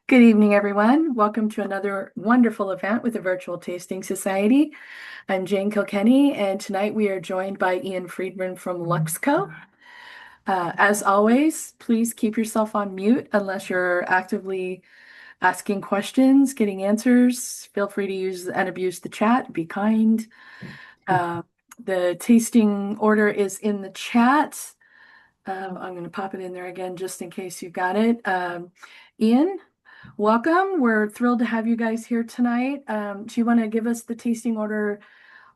Good evening, everyone. Welcome to another wonderful event with the Virtual Tasting Society. I'm Jane Kilkenny, and tonight we are joined by Ian Friedman from Luxco. As always, please keep yourself on mute unless you're actively asking questions, getting answers. Feel free to use and abuse the chat. Be kind. Uh, the tasting order is in the chat. I'm going to pop it in there again just in case you got it. Ian? Welcome. We're thrilled to have you guys here tonight. Do you want to give us the tasting order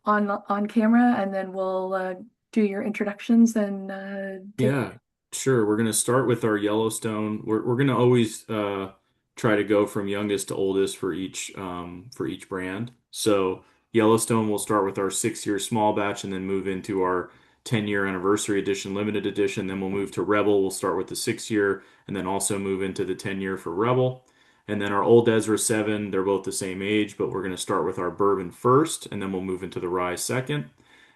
on camera, and then we'll do your introductions and take. Yeah, sure. We're gonna start with our Yellowstone. We're gonna always try to go from youngest to oldest for each brand. So Yellowstone, we'll start with our 6 year small batch and then move into our 10-year anniversary edition, limited edition. Then we'll move to Rebel. We'll start with the 6 year and then also move into the 10-year for Rebel. And then our old Ezra 7, they're both the same age, but we're going to start with our bourbon first, and then we'll move into the rye second.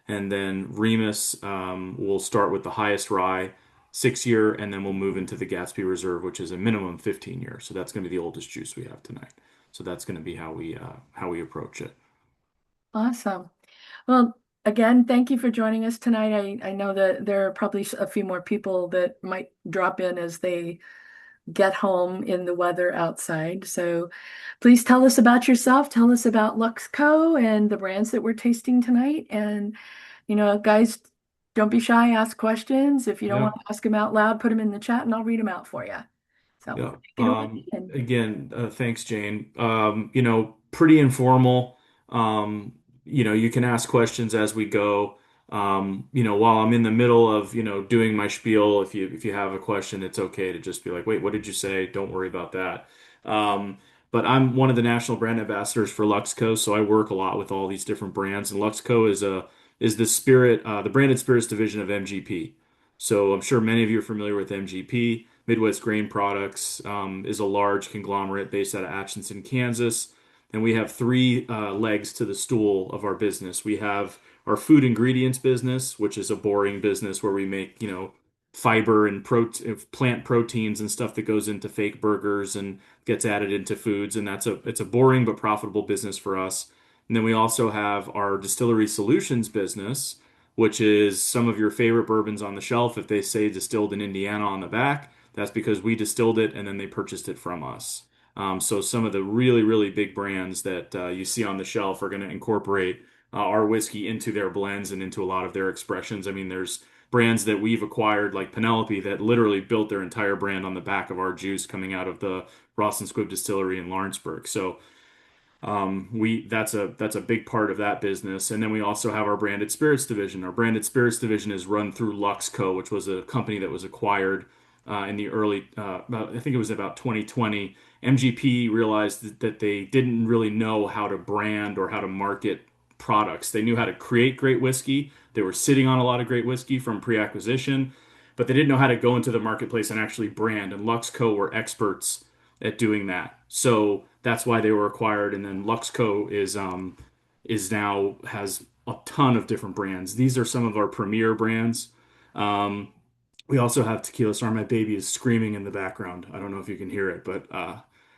And then Remus will start with the highest rye, 6 year, and then we'll move into the Gatsby Reserve, which is a minimum 15 years. So that's going to be the oldest juice we have tonight. So that's going to be how we approach it. Awesome. Well, again, thank you for joining us tonight. I know that there are probably a few more people that might drop in as they get home in the weather outside. So please tell us about yourself. Tell us about Luxco and the brands that we're tasting tonight. And, guys, don't be shy. Ask questions. If you don't Yeah. want to ask them out loud, put them in the chat and I'll read them out for you. So Yeah. take it away. And Again, thanks, Jane. Pretty informal. You can ask questions as we go. While I'm in the middle of, doing my spiel, if you have a question, it's okay to just be like, wait, what did you say? Don't worry about that. Um, but I'm one of the national brand ambassadors for Luxco, so I work a lot with all these different brands, and Luxco is the branded spirits division of MGP. So I'm sure many of you are familiar with MGP. Midwest Grain Products is a large conglomerate based out of Atchison, Kansas. And we have three legs to the stool of our business. We have our food ingredients business, which is a boring business where we make, fiber and plant proteins and stuff that goes into fake burgers and gets added into foods. And it's a boring but profitable business for us. And then we also have our distillery solutions business, which is some of your favorite bourbons on the shelf. If they say distilled in Indiana on the back, that's because we distilled it and then they purchased it from us. So some of the really, really big brands that you see on the shelf are going to incorporate our whiskey into their blends and into a lot of their expressions. I mean, there's brands that we've acquired like Penelope that literally built their entire brand on the back of our juice coming out of the Ross and Squibb distillery in Lawrenceburg. So we that's a big part of that business. And then we also have our branded spirits division. Our branded spirits division is run through Luxco, which was a company that was acquired in the I think it was about 2020. MGP realized that they didn't really know how to brand or how to market products. They knew how to create great whiskey. They were sitting on a lot of great whiskey from pre-acquisition, but they didn't know how to go into the marketplace and actually brand. And Luxco were experts at doing that. So that's why they were acquired. And then Luxco is now has a ton of different brands. These are some of our premier brands. Um, we also have tequila. Sorry, my baby is screaming in the background. I don't know if you can hear it, but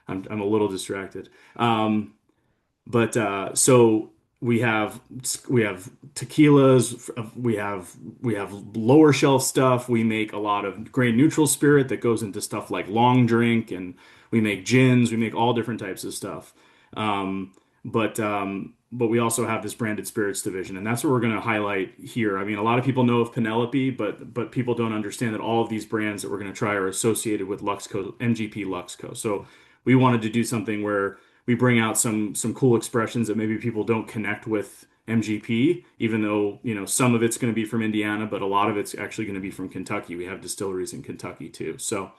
I'm a little distracted. But so we have tequilas, we have lower shelf stuff. We make a lot of grain neutral spirit that goes into stuff like long drink, and we make gins. We make all different types of stuff. But we also have this branded spirits division, and that's what we're going to highlight here. I mean, a lot of people know of Penelope, but people don't understand that all of these brands that we're going to try are associated with Luxco, MGP Luxco. So we wanted to do something where we bring out some cool expressions that maybe people don't connect with MGP, even though, some of it's going to be from Indiana, but a lot of it's actually going to be from Kentucky. We have distilleries in Kentucky too. So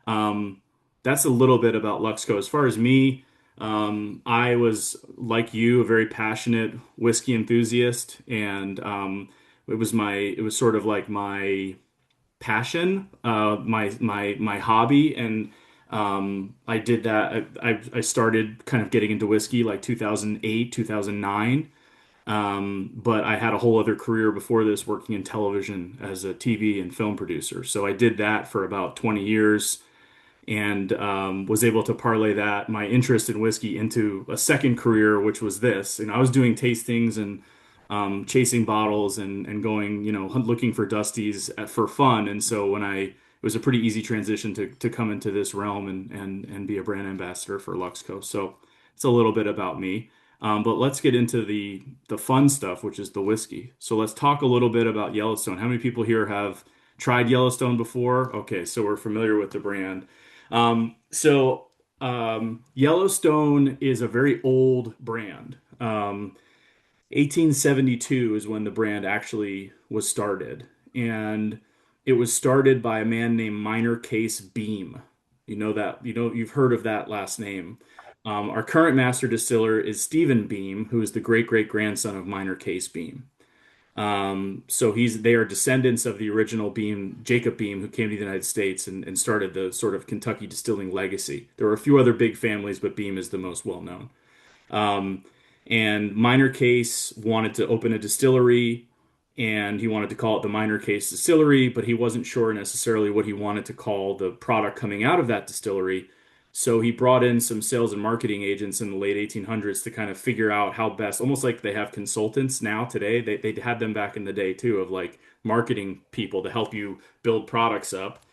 um, that's a little bit about Luxco. As far as me, I was like you, a very passionate whiskey enthusiast, and it was sort of like my passion, my hobby, and I did that. I started kind of getting into whiskey like 2008, 2009. But I had a whole other career before this working in television as a TV and film producer. So I did that for about 20 years. and was able to parlay my interest in whiskey into a second career, which was this. And I was doing tastings and chasing bottles and going, looking for Dusties for fun. And so it was a pretty easy transition to come into this realm and be a brand ambassador for Luxco. So it's a little bit about me. But let's get into the fun stuff, which is the whiskey. So let's talk a little bit about Yellowstone. How many people here have tried Yellowstone before? Okay, so we're familiar with the brand. Yellowstone is a very old brand. 1872 is when the brand actually was started, and it was started by a man named Minor Case Beam. You know that, you've heard of that last name. Our current master distiller is Stephen Beam, who is the great great grandson of Minor Case Beam. So they are descendants of the original Beam, Jacob Beam, who came to the United States and started the sort of Kentucky distilling legacy. There were a few other big families, but Beam is the most well known. Um, and Minor Case wanted to open a distillery, and he wanted to call it the Minor Case Distillery, but he wasn't sure necessarily what he wanted to call the product coming out of that distillery. So he brought in some sales and marketing agents in the late 1800s to kind of figure out how best, almost like they have consultants now today. They had them back in the day too, of like marketing people to help you build products up.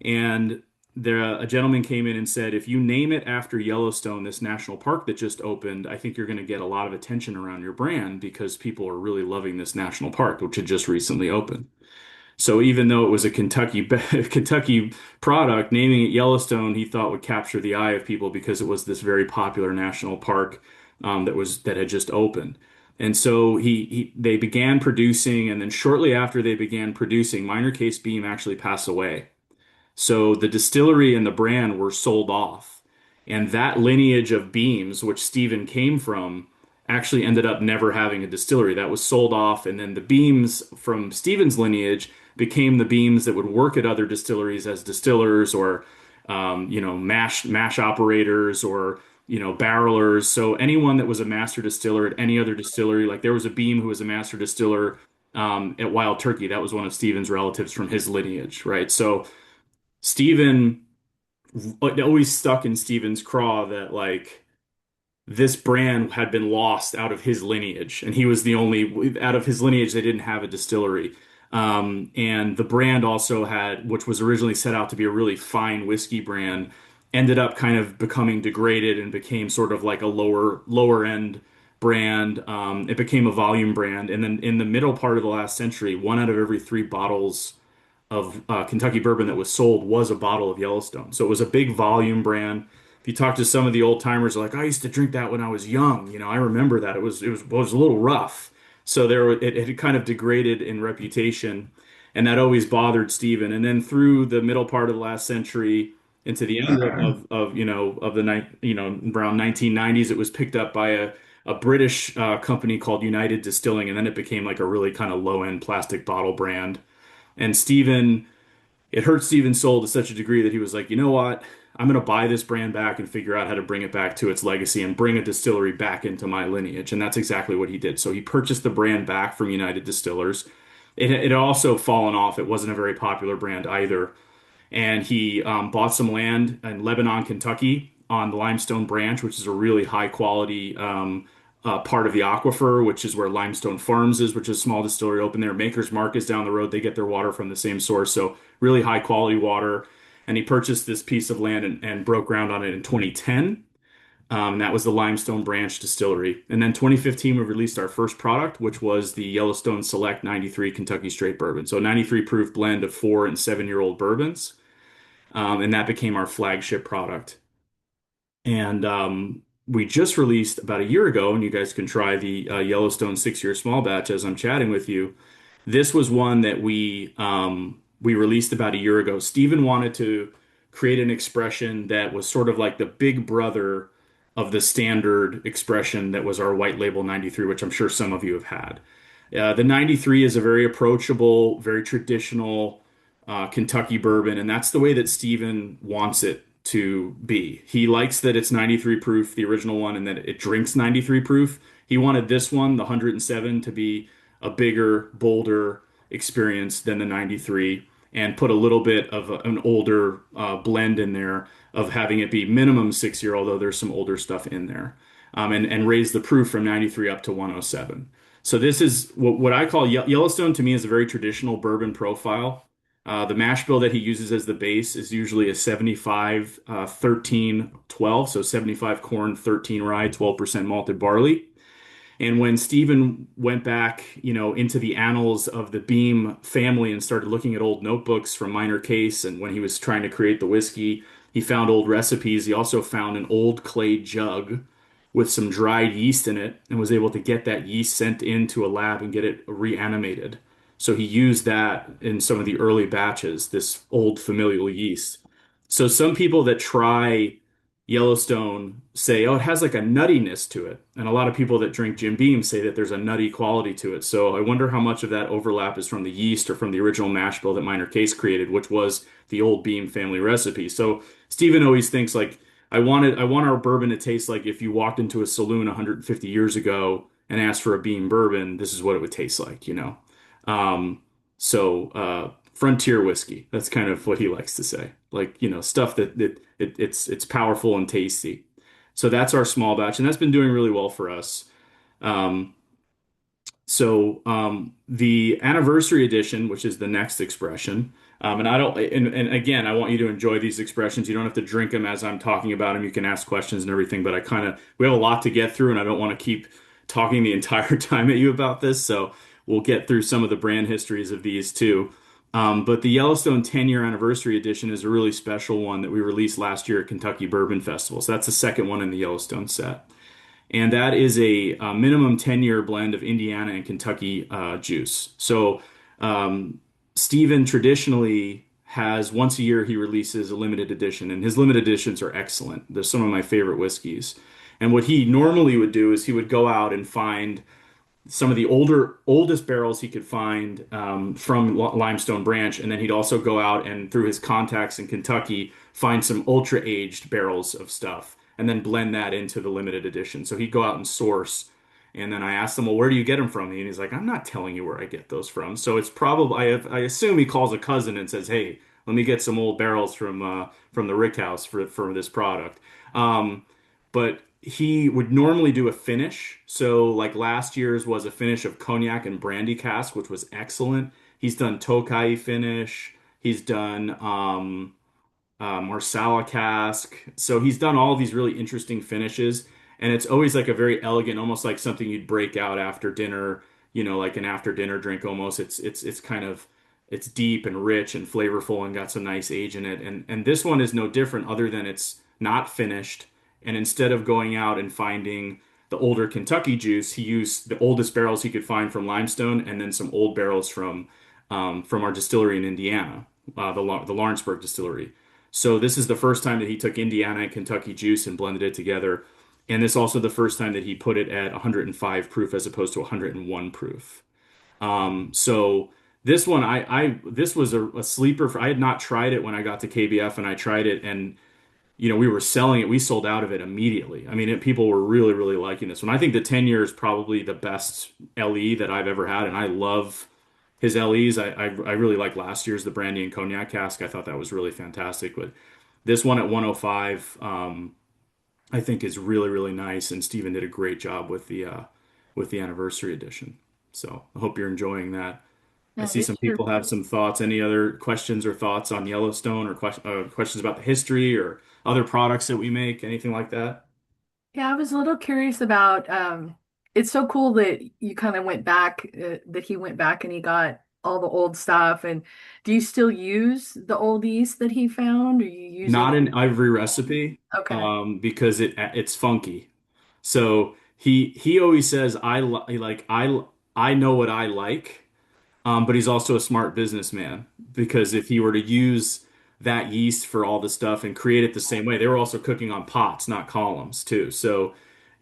And a gentleman came in and said, if you name it after Yellowstone, this national park that just opened, I think you're going to get a lot of attention around your brand because people are really loving this national park, which had just recently opened. So even though it was a Kentucky product, naming it Yellowstone, he thought would capture the eye of people because it was this very popular national park that had just opened. And so they began producing, and then shortly after they began producing, Minor Case Beam actually passed away. So the distillery and the brand were sold off. And that lineage of beams, which Stephen came from, actually ended up never having a distillery. That was sold off. And then the beams from Stephen's lineage became the beams that would work at other distilleries as distillers or, mash operators or, barrelers. So anyone that was a master distiller at any other distillery, like there was a beam who was a master distiller at Wild Turkey. That was one of Stephen's relatives from his lineage, right? So Steven, it always stuck in Steven's craw that like this brand had been lost out of his lineage, and he was the only out of his lineage they didn't have a distillery. And the brand also had, which was originally set out to be a really fine whiskey brand, ended up kind of becoming degraded and became sort of like a lower end brand. It became a volume brand, and then in the middle part of the last century, one out of every three bottles of Kentucky bourbon that was sold was a bottle of Yellowstone. So it was a big volume brand. If you talk to some of the old timers, like I used to drink that when I was young. I remember that it was a little rough. So it had kind of degraded in reputation, and that always bothered Stephen. And then through the middle part of the last century into the end of the night, around 1990s, it was picked up by a British company called United Distilling, and then it became like a really kind of low end plastic bottle brand. And it hurt Steven's soul to such a degree that he was like, you know what? I'm going to buy this brand back and figure out how to bring it back to its legacy and bring a distillery back into my lineage. And that's exactly what he did. So he purchased the brand back from United Distillers. It had also fallen off. It wasn't a very popular brand either. And he bought some land in Lebanon, Kentucky on the Limestone Branch, which is a really high quality part of the aquifer, which is where Limestone Farms is, which is a small distillery open there. Maker's Mark is down the road. They get their water from the same source. So really high quality water. And he purchased this piece of land and broke ground on it in 2010. That was the Limestone Branch Distillery. And then 2015, we released our first product, which was the Yellowstone Select 93 Kentucky Straight Bourbon. So a 93 proof blend of 4 and 7-year-old bourbons. And that became our flagship product. And we just released about a year ago, and you guys can try the Yellowstone 6-year small batch as I'm chatting with you. This was one that we released about a year ago. Stephen wanted to create an expression that was sort of like the big brother of the standard expression that was our white label 93, which I'm sure some of you have had. The 93 is a very approachable, very traditional Kentucky bourbon, and that's the way that Stephen wants it to be. He likes that it's 93 proof, the original one, and that it drinks 93 proof. He wanted this one, the 107, to be a bigger, bolder experience than the 93. and put a little bit of an older blend in there of having it be minimum 6 year, although there's some older stuff in there, and raise the proof from 93 up to 107. So this is what I call Yellowstone to me is a very traditional bourbon profile. The mash bill that he uses as the base is usually a 75, 13, 12. So 75 corn, 13 rye, 12% malted barley. And when Stephen went back, into the annals of the Beam family and started looking at old notebooks from Minor Case, and when he was trying to create the whiskey, he found old recipes. He also found an old clay jug with some dried yeast in it and was able to get that yeast sent into a lab and get it reanimated. So he used that in some of the early batches, this old familial yeast. So some people that try Yellowstone say, oh, it has like a nuttiness to it. And a lot of people that drink Jim Beam say that there's a nutty quality to it. So I wonder how much of that overlap is from the yeast or from the original mash bill that Minor Case created, which was the old Beam family recipe. So Stephen always thinks like, I want our bourbon to taste like if you walked into a saloon 150 years ago and asked for a Beam bourbon, this is what it would taste like. Um, Frontier whiskey. That's kind of what he likes to say. Like, stuff it's powerful and tasty. So that's our small batch, and that's been doing really well for us. Um, the anniversary edition, which is the next expression, and I don't, and again, I want you to enjoy these expressions. You don't have to drink them as I'm talking about them. You can ask questions and everything, but we have a lot to get through, and I don't want to keep talking the entire time at you about this. So we'll get through some of the brand histories of these too. But the Yellowstone 10-year anniversary edition is a really special one that we released last year at Kentucky Bourbon Festival. So that's the second one in the Yellowstone set. And that is a minimum 10-year blend of Indiana and Kentucky juice. So Stephen traditionally has once a year he releases a limited edition, and his limited editions are excellent. They're some of my favorite whiskeys. And what he normally would do is he would go out and find some of the oldest barrels he could find from Limestone Branch, and then he'd also go out and through his contacts in Kentucky find some ultra aged barrels of stuff, and then blend that into the limited edition. So he'd go out and source, and then I asked him, "Well, where do you get them from?" And he's like, "I'm not telling you where I get those from." So it's probably I assume he calls a cousin and says, "Hey, let me get some old barrels from the Rick House for this product." But he would normally do a finish. So like last year's was a finish of cognac and brandy cask, which was excellent. He's done Tokai finish. He's done Marsala cask. So he's done all these really interesting finishes, and it's always like a very elegant, almost like something you'd break out after dinner, like an after dinner drink almost. It's kind of it's deep and rich and flavorful and got some nice age in it. And this one is no different other than it's not finished. And instead of going out and finding the older Kentucky juice, he used the oldest barrels he could find from Limestone and then some old barrels from our distillery in Indiana, the Lawrenceburg distillery. So this is the first time that he took Indiana and Kentucky juice and blended it together. And this is also the first time that he put it at 105 proof as opposed to 101 proof. So this one, this was a sleeper. I had not tried it when I got to KBF, and I tried it, and we were selling it. We sold out of it immediately. I mean, people were really, really liking this one. I think the 10 year is probably the best LE that I've ever had, and I love his LEs. I really like last year's, the brandy and cognac cask. I thought that was really fantastic. But this one at 105, I think is really, really nice. And Steven did a great job with the anniversary edition. So I hope you're enjoying that. I Yeah, see some people have some thoughts. Any other questions or thoughts on Yellowstone, or questions about the history or other products that we make, anything like that? yeah, I was a little curious about it's so cool that you kind of went back that he went back and he got all the old stuff. And do you still use the old yeast that he found? Or are you Not using an ivory recipe, okay. because it's funky. So he always says I know what I like. But he's also a smart businessman, because if he were to use that yeast for all the stuff and create it the same way, they were also cooking on pots, not columns, too. So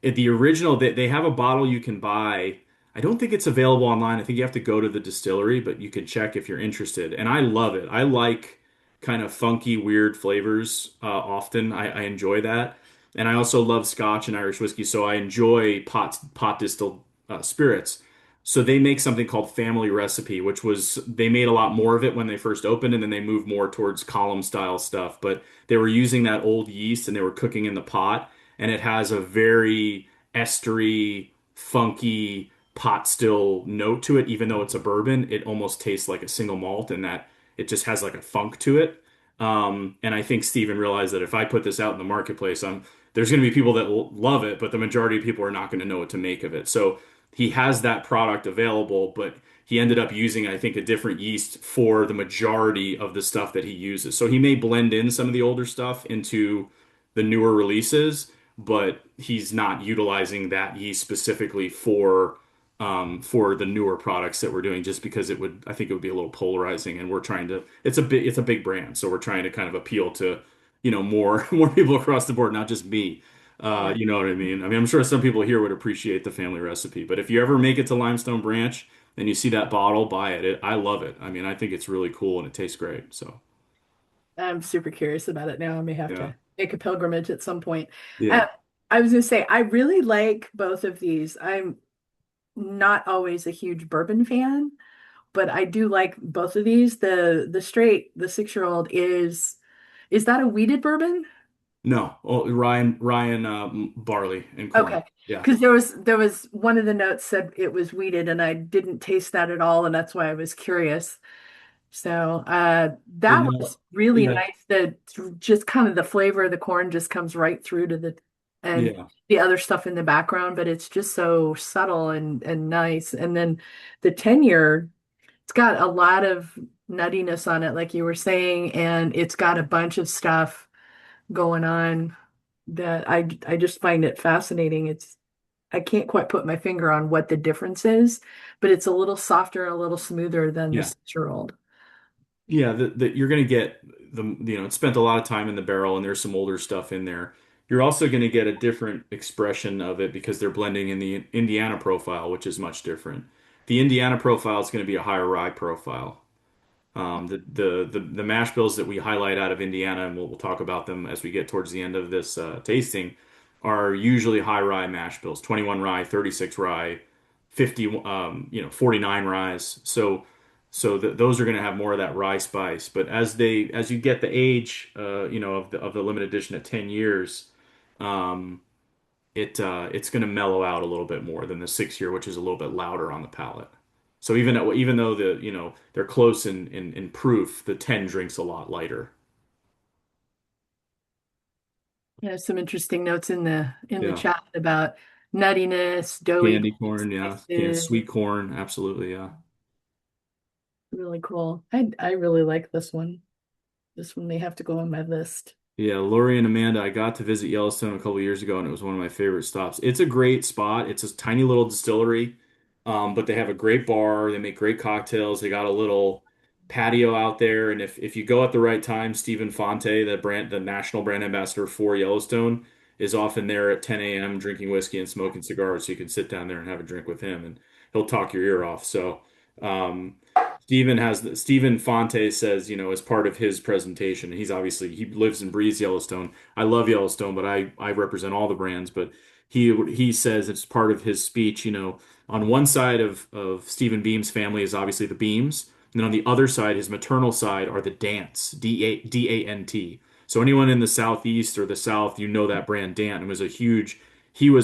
the original, they have a bottle you can buy. I don't think it's available online. I think you have to go to the distillery, but you can check if you're interested. And I love it. I like kind of funky, weird flavors often. I enjoy that. And I also love Scotch and Irish whiskey, so I enjoy pot distilled spirits. So they make something called Family Recipe, which was they made a lot more of it when they first opened, and then they moved more towards column style stuff. But they were using that old yeast and they were cooking in the pot, and it has a very estery, funky pot still note to it, even though it's a bourbon. It almost tastes like a single malt, and that it just has like a funk to it. And I think Steven realized that if I put this out in the marketplace, there's going to be people that will love it, but the majority of people are not going to know what to make of it. So he has that product available, but he ended up using, I think, a different yeast for the majority of the stuff that he uses. So he may blend in some of the older stuff into the newer releases, but he's not utilizing that yeast specifically for the newer products that we're doing, just because I think it would be a little polarizing, and we're trying to, it's a big brand, so we're trying to kind of appeal to, more more people across the board, not just me. Yeah. You know what I mean? I mean, I'm sure some people here would appreciate the Family Recipe, but if you ever make it to Limestone Branch and you see that bottle, buy it. I love it. I mean, I think it's really cool and it tastes great. So, I'm super curious about it now. I may have yeah. to make a pilgrimage at some point. Uh, Yeah. I was going to say, I really like both of these. I'm not always a huge bourbon fan, but I do like both of these. The straight, the 6-year-old is that a wheated bourbon? No. Oh, Ryan barley and corn. Okay. Yeah. Because there was one of the notes said it was wheated and I didn't taste that at all, and that's why I was curious. So that And was really yeah. nice. The just kind of the flavor of the corn just comes right through to the and Yeah. the other stuff in the background, but it's just so subtle and nice. And then the tenure, it's got a lot of nuttiness on it, like you were saying, and it's got a bunch of stuff going on that I just find it fascinating. I can't quite put my finger on what the difference is, but it's a little softer, a little smoother than the Yeah. 6-year-old. Yeah, you're going to get it spent a lot of time in the barrel and there's some older stuff in there. You're also going to get a different expression of it because they're blending in the Indiana profile, which is much different. The Indiana profile is going to be a higher rye profile. The mash bills that we highlight out of Indiana, and we'll talk about them as we get towards the end of this tasting, are usually high rye mash bills, 21 rye, 36 rye, 50, 49 ryes. So those are going to have more of that rye spice. But as you get the age, of the limited edition at 10 years, um, it's going to mellow out a little bit more than the 6 year, which is a little bit louder on the palate. So even though they're close in proof, the 10 drinks a lot lighter. Yeah, some interesting notes in the Yeah. chat about nuttiness, doughy Candy corn, yeah. Can spices. sweet corn, absolutely, yeah. Really cool. I really like this one. This one may have to go on my list. Yeah, Lori and Amanda, I got to visit Yellowstone a couple years ago and it was one of my favorite stops. It's a great spot. It's a tiny little distillery, but they have a great bar. They make great cocktails. They got a little patio out there. And if you go at the right time, Stephen Fonte, the national brand ambassador for Yellowstone, is often there at 10 a.m. drinking whiskey and smoking cigars. So you can sit down there and have a drink with him and he'll talk your ear off. So, um, Stephen Fonte says, as part of his presentation, he lives and breathes Yellowstone. I love Yellowstone, but I represent all the brands. But he says it's part of his speech. On one side of Stephen Beam's family is obviously the Beams, and then on the other side, his maternal side are the Dant, Dant. So anyone in the Southeast or the South, that brand Dant. It was a huge. Like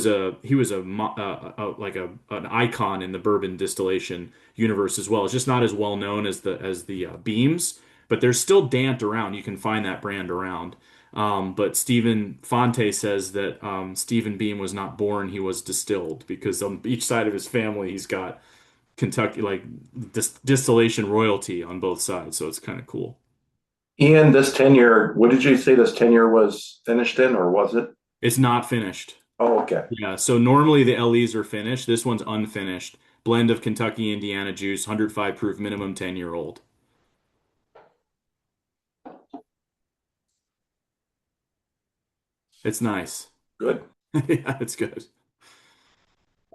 an icon in the bourbon distillation universe as well. It's just not as well known as the Beams, but there's still Dant around. You can find that brand around. But Stephen Fonte says that Stephen Beam was not born; he was distilled because on each side of his family, he's got Kentucky like distillation royalty on both sides. So it's kind of cool. Ian, this tenure, what did you say this tenure was finished in, or was it? It's not finished. Oh, okay. Yeah, so normally the LEs are finished. This one's unfinished. Blend of Kentucky Indiana juice, 105 proof, minimum 10-year-old. It's nice. Good. Yeah, it's good.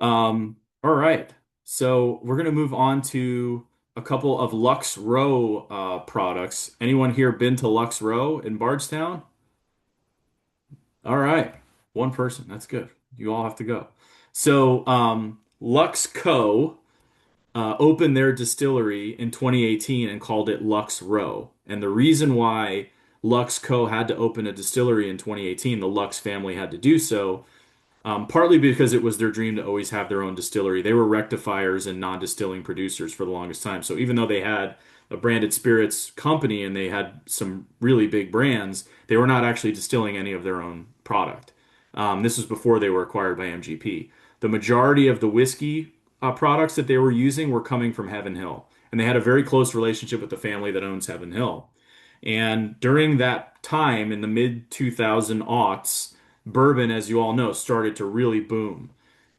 All right. So we're gonna move on to a couple of Lux Row products. Anyone here been to Lux Row in Bardstown? All right. One person. That's good. You all have to go. So Luxco opened their distillery in 2018 and called it Lux Row. And the reason why Luxco had to open a distillery in 2018, the Lux family had to do so, partly because it was their dream to always have their own distillery. They were rectifiers and non-distilling producers for the longest time. So even though they had a branded spirits company and they had some really big brands, they were not actually distilling any of their own product. This was before they were acquired by MGP. The majority of the whiskey products that they were using were coming from Heaven Hill, and they had a very close relationship with the family that owns Heaven Hill. And during that time in the mid 2000 aughts, bourbon, as you all know, started to really boom.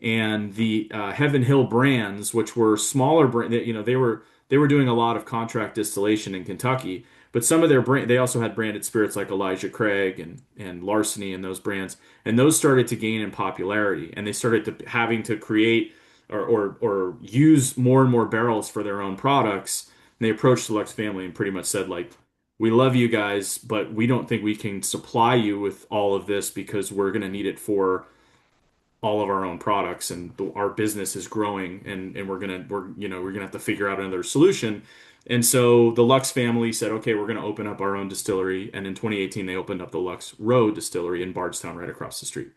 And the Heaven Hill brands, which were smaller brand, they were doing a lot of contract distillation in Kentucky. But some of their brand, they also had branded spirits like Elijah Craig and Larceny and those brands, and those started to gain in popularity. And they started to having to create or use more and more barrels for their own products. And they approached the Lux family and pretty much said like, we love you guys, but we don't think we can supply you with all of this because we're going to need it for all of our own products and our business is growing and we're gonna have to figure out another solution. And so the Lux family said, okay, we're gonna open up our own distillery. And in 2018, they opened up the Lux Row distillery in Bardstown, right across the street.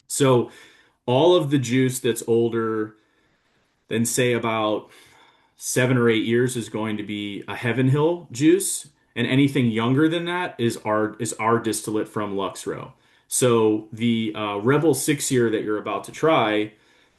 So all of the juice that's older than say about 7 or 8 years is going to be a Heaven Hill juice, and anything younger than that is our distillate from Lux Row. So the Rebel 6 year that you're about to try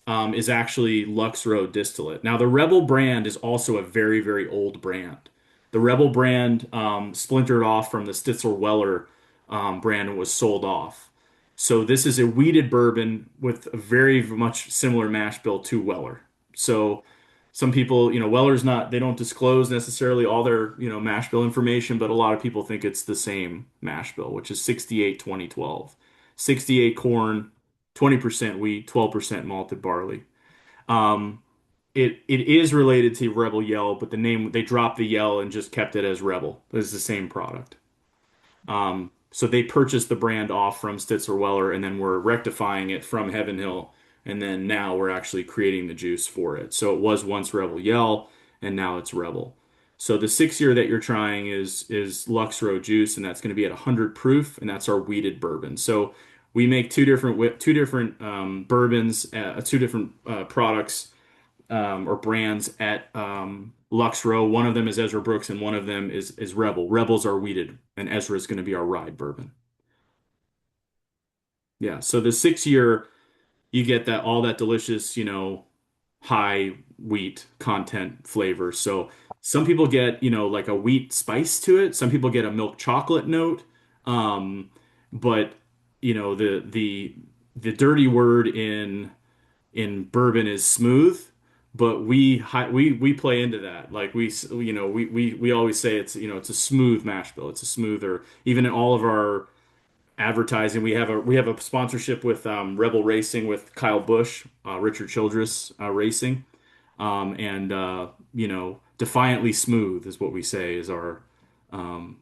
is actually Lux Row distillate. Now the Rebel brand is also a very very old brand. The Rebel brand splintered off from the Stitzel Weller brand and was sold off. So this is a wheated bourbon with a very much similar mash bill to Weller. So some people, Weller's not, they don't disclose necessarily all their, mash bill information, but a lot of people think it's the same mash bill, which is 68-20-12. 68 corn, 20% wheat, 12% malted barley. Um, it is related to Rebel Yell, but the name, they dropped the Yell and just kept it as Rebel. It's the same product. So they purchased the brand off from Stitzer Weller and then we're rectifying it from Heaven Hill. And then now we're actually creating the juice for it. So it was once Rebel Yell and now it's Rebel. So the 6 year that you're trying is Lux Row juice, and that's going to be at 100 proof, and that's our wheated bourbon. So we make two different bourbons, two different products or brands at Lux Row. One of them is Ezra Brooks, and one of them is Rebel. Rebels are wheated, and Ezra is going to be our rye bourbon. Yeah. So the 6 year, you get that all that delicious, high wheat content flavor. So some people get, like a wheat spice to it. Some people get a milk chocolate note. But the dirty word in bourbon is smooth, but we play into that. Like we always say it's a smooth mash bill. It's a smoother, even in all of our advertising. We have a sponsorship with Rebel Racing with Kyle Busch, Richard Childress Racing, and Defiantly Smooth is what we say is our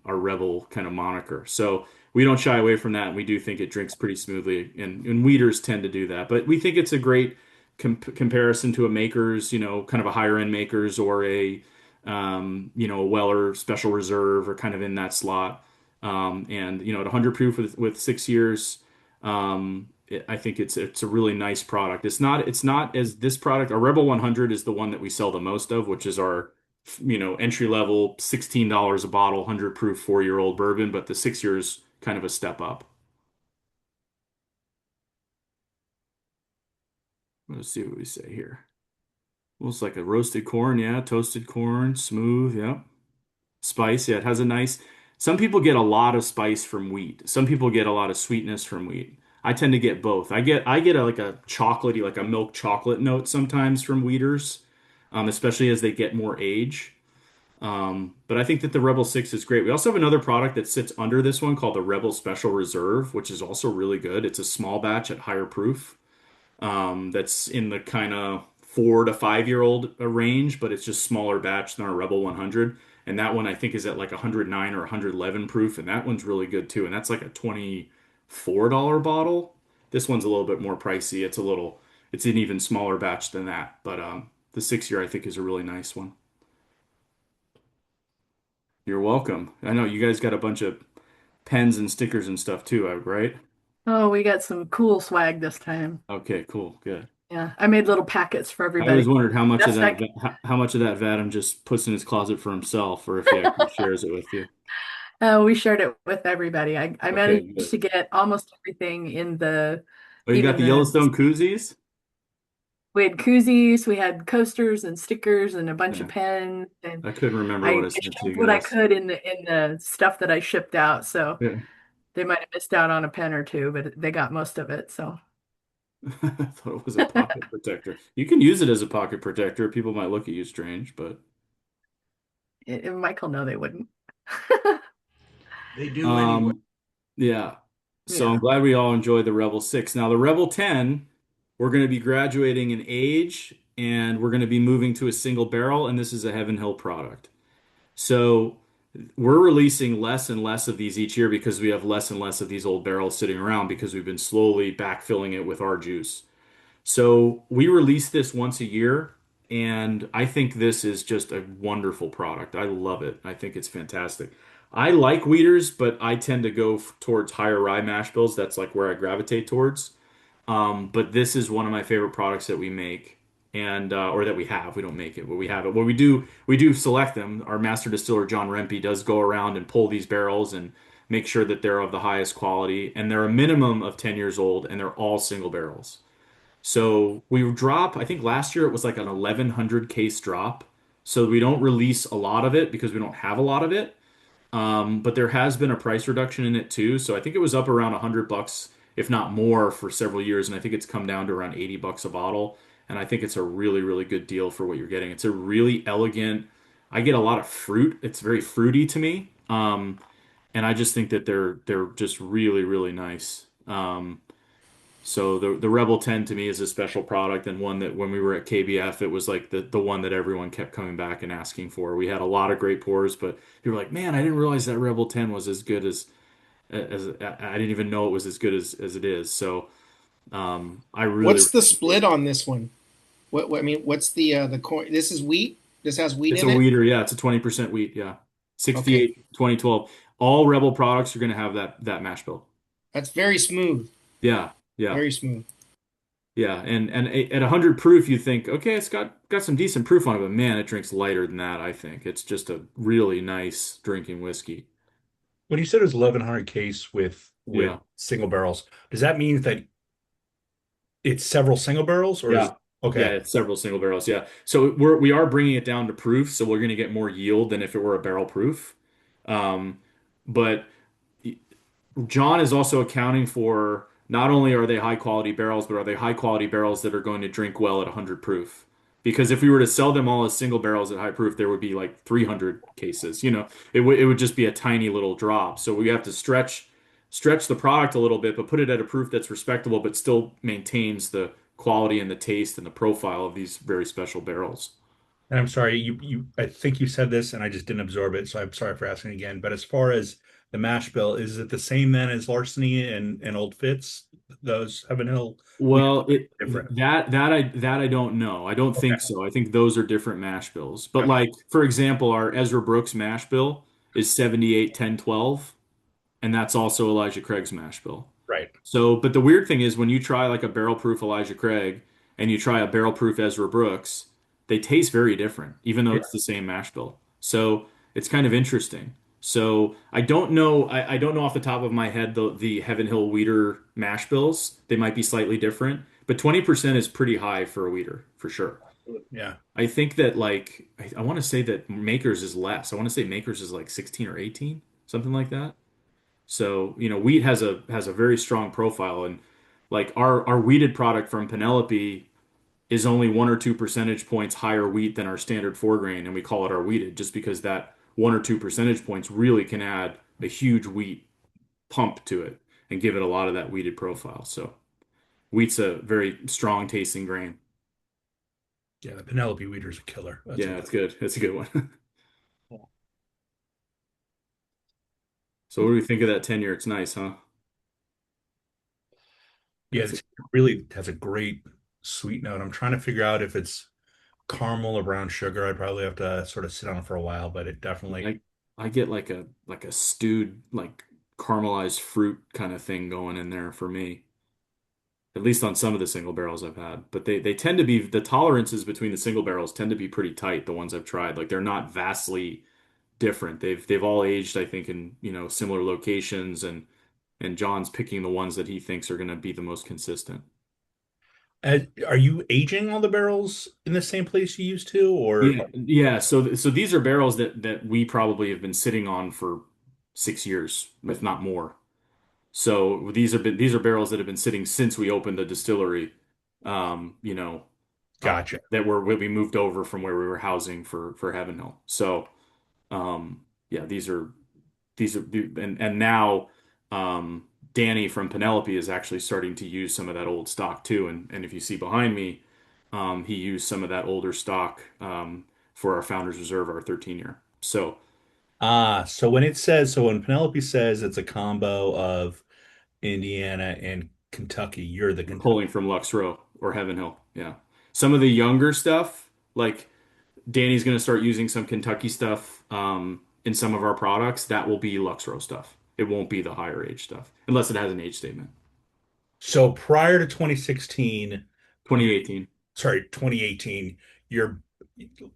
Rebel kind of moniker. So we don't shy away from that, and we do think it drinks pretty smoothly, and weeders tend to do that. But we think it's a great comparison to a Maker's, kind of a higher end Maker's or a Weller Special Reserve or kind of in that slot. And at 100 proof with 6 years, I think it's a really nice product. It's not as this product. Our Rebel 100 is the one that we sell the most of, which is our entry level $16 a bottle 100 proof 4-year-old bourbon. But the 6 years kind of a step up. Let's see what we say here. Looks like a roasted corn, yeah, toasted corn, smooth, yeah. Spice, yeah, it has a nice. Some people get a lot of spice from wheat. Some people get a lot of sweetness from wheat. I tend to get both. I get like a chocolatey, like a milk chocolate note sometimes from wheaters, especially as they get more age. But I think that the Rebel 6 is great. We also have another product that sits under this one called the Rebel Special Reserve, which is also really good. It's a small batch at higher proof. That's in the kind of 4 to 5 year old range, but it's just smaller batch than our Rebel 100. And that one I think is at like 109 or 111 proof, and that one's really good too. And that's like a $24 bottle. This one's a little bit more pricey. It's an even smaller batch than that. But The 6 year I think is a really nice one. You're welcome. I know you guys got a bunch of pens and stickers and stuff too, right? Oh, we got some cool swag this time. Okay, cool, good. Yeah, I made little packets for I always everybody. wondered how much of Best I that how much of that Vadim just puts in his closet for himself, or if he actually shares it with you. We shared it with everybody. I Okay, managed good. to get almost everything in the, Oh, you got even the the, Yellowstone koozies? we had koozies, we had coasters and stickers and a bunch of Yeah, pens, and I couldn't remember what I I sent to shoved you what I guys. could in the stuff that I shipped out. So Yeah. they might have missed out on a pen or two, but they got most of it. So I thought it was a pocket protector. You can use it as a pocket protector. People might look at you strange, but Michael, no, they wouldn't. They do anyway. um, yeah. So I'm Yeah. glad we all enjoyed the Rebel 6. Now the Rebel 10, we're going to be graduating in age and we're going to be moving to a single barrel, and this is a Heaven Hill product. So we're releasing less and less of these each year because we have less and less of these old barrels sitting around because we've been slowly backfilling it with our juice. So we release this once a year, and I think this is just a wonderful product. I love it. I think it's fantastic. I like Weeders, but I tend to go towards higher rye mash bills. That's like where I gravitate towards. But this is one of my favorite products that we make, and or that we have. We don't make it, but we have it. Well, we do select them. Our master distiller John Rempe does go around and pull these barrels and make sure that they're of the highest quality, and they're a minimum of 10 years old, and they're all single barrels. So we drop, I think last year it was like an 1100 case drop. So we don't release a lot of it because we don't have a lot of it. But there has been a price reduction in it too. So I think it was up around $100, if not more, for several years. And I think it's come down to around $80 a bottle. And I think it's a really, really good deal for what you're getting. It's a really elegant, I get a lot of fruit. It's very fruity to me. And I just think that they're just really, really nice. So the Rebel 10 to me is a special product, and one that when we were at KBF, it was like the one that everyone kept coming back and asking for. We had a lot of great pours, but you were like, "Man, I didn't realize that Rebel 10 was as good as I didn't even know it was as good as it is." So I really, What's the really enjoyed split it. on this one? What I mean, what's the corn? This is wheat. This has wheat It's in a it. wheater, yeah. It's a 20% wheat, yeah. Okay, 68, 2012. All Rebel products are going to have that mash bill. that's very smooth. Yeah, yeah. Very smooth. Yeah, and at 100 proof, you think, okay, it's got some decent proof on it, but man, it drinks lighter than that, I think. It's just a really nice drinking whiskey. When you said it was 1100 case with Yeah. single barrels, does that mean that it's several single barrels or is Yeah. Yeah, okay? it's several single barrels. Yeah. So we are bringing it down to proof, so we're going to get more yield than if it were a barrel proof. Um, but John is also accounting for not only are they high quality barrels, but are they high quality barrels that are going to drink well at 100 proof? Because if we were to sell them all as single barrels at high proof, there would be like 300 cases. It would just be a tiny little drop. So we have to stretch the product a little bit, but put it at a proof that's respectable, but still maintains the quality and the taste and the profile of these very special barrels. And I'm sorry, you I think you said this and I just didn't absorb it, so I'm sorry for asking again. But as far as the mash bill, is it the same then as Larceny and Old Fitz? Those Heaven Hill we Well, it different. that I don't know. I don't Okay, think so. I think those are different mash bills. But gotcha. like for example, our Ezra Brooks mash bill is 78 10 12, and that's also Elijah Craig's mash bill. Right. So, but the weird thing is when you try like a barrel proof Elijah Craig and you try a barrel proof Ezra Brooks, they taste very different, even though Yeah. it's the same mash bill. So it's kind of interesting. So I don't know. I don't know off the top of my head the Heaven Hill Wheater mash bills. They might be slightly different, but 20% is pretty high for a Wheater for sure. Yeah. I think that like I want to say that Makers is less. I want to say Makers is like 16 or 18, something like that. So, wheat has a very strong profile, and like our wheated product from Penelope is only 1 or 2 percentage points higher wheat than our standard 4 grain, and we call it our wheated just because that 1 or 2 percentage points really can add a huge wheat pump to it and give it a lot of that wheated profile. So wheat's a very strong tasting grain. Yeah, the Penelope Weeder's a killer. That's Yeah, a it's good. It's a good one. So what do we think of that 10 year? It's nice, huh? yeah, It's it really has a great sweet note. I'm trying to figure out if it's caramel or brown sugar. I'd probably have to sort of sit on it for a while, but it definitely. I get like a stewed like caramelized fruit kind of thing going in there for me. At least on some of the single barrels I've had. But they tend to be the tolerances between the single barrels tend to be pretty tight, the ones I've tried. Like they're not vastly different. They've all aged, I think, in, similar locations and John's picking the ones that he thinks are going to be the most consistent. Are you aging all the barrels in the same place you used to, or? Yeah. So these are barrels that we probably have been sitting on for 6 years, if not more. So these are barrels that have been sitting since we opened the distillery. Um, you know, Gotcha. that we moved over from where we were housing for Heaven Hill. So yeah, these are and now Danny from Penelope is actually starting to use some of that old stock too. And if you see behind me, he used some of that older stock for our Founders Reserve, our 13 year. So So when Penelope says it's a combo of Indiana and Kentucky, you're the we're Kentucky. pulling from Lux Row or Heaven Hill. Yeah. Some of the younger stuff, like Danny's going to start using some Kentucky stuff in some of our products. That will be Lux Row stuff. It won't be the higher age stuff unless it has an age statement. So prior to 2016, you 2018. sorry, 2018, you're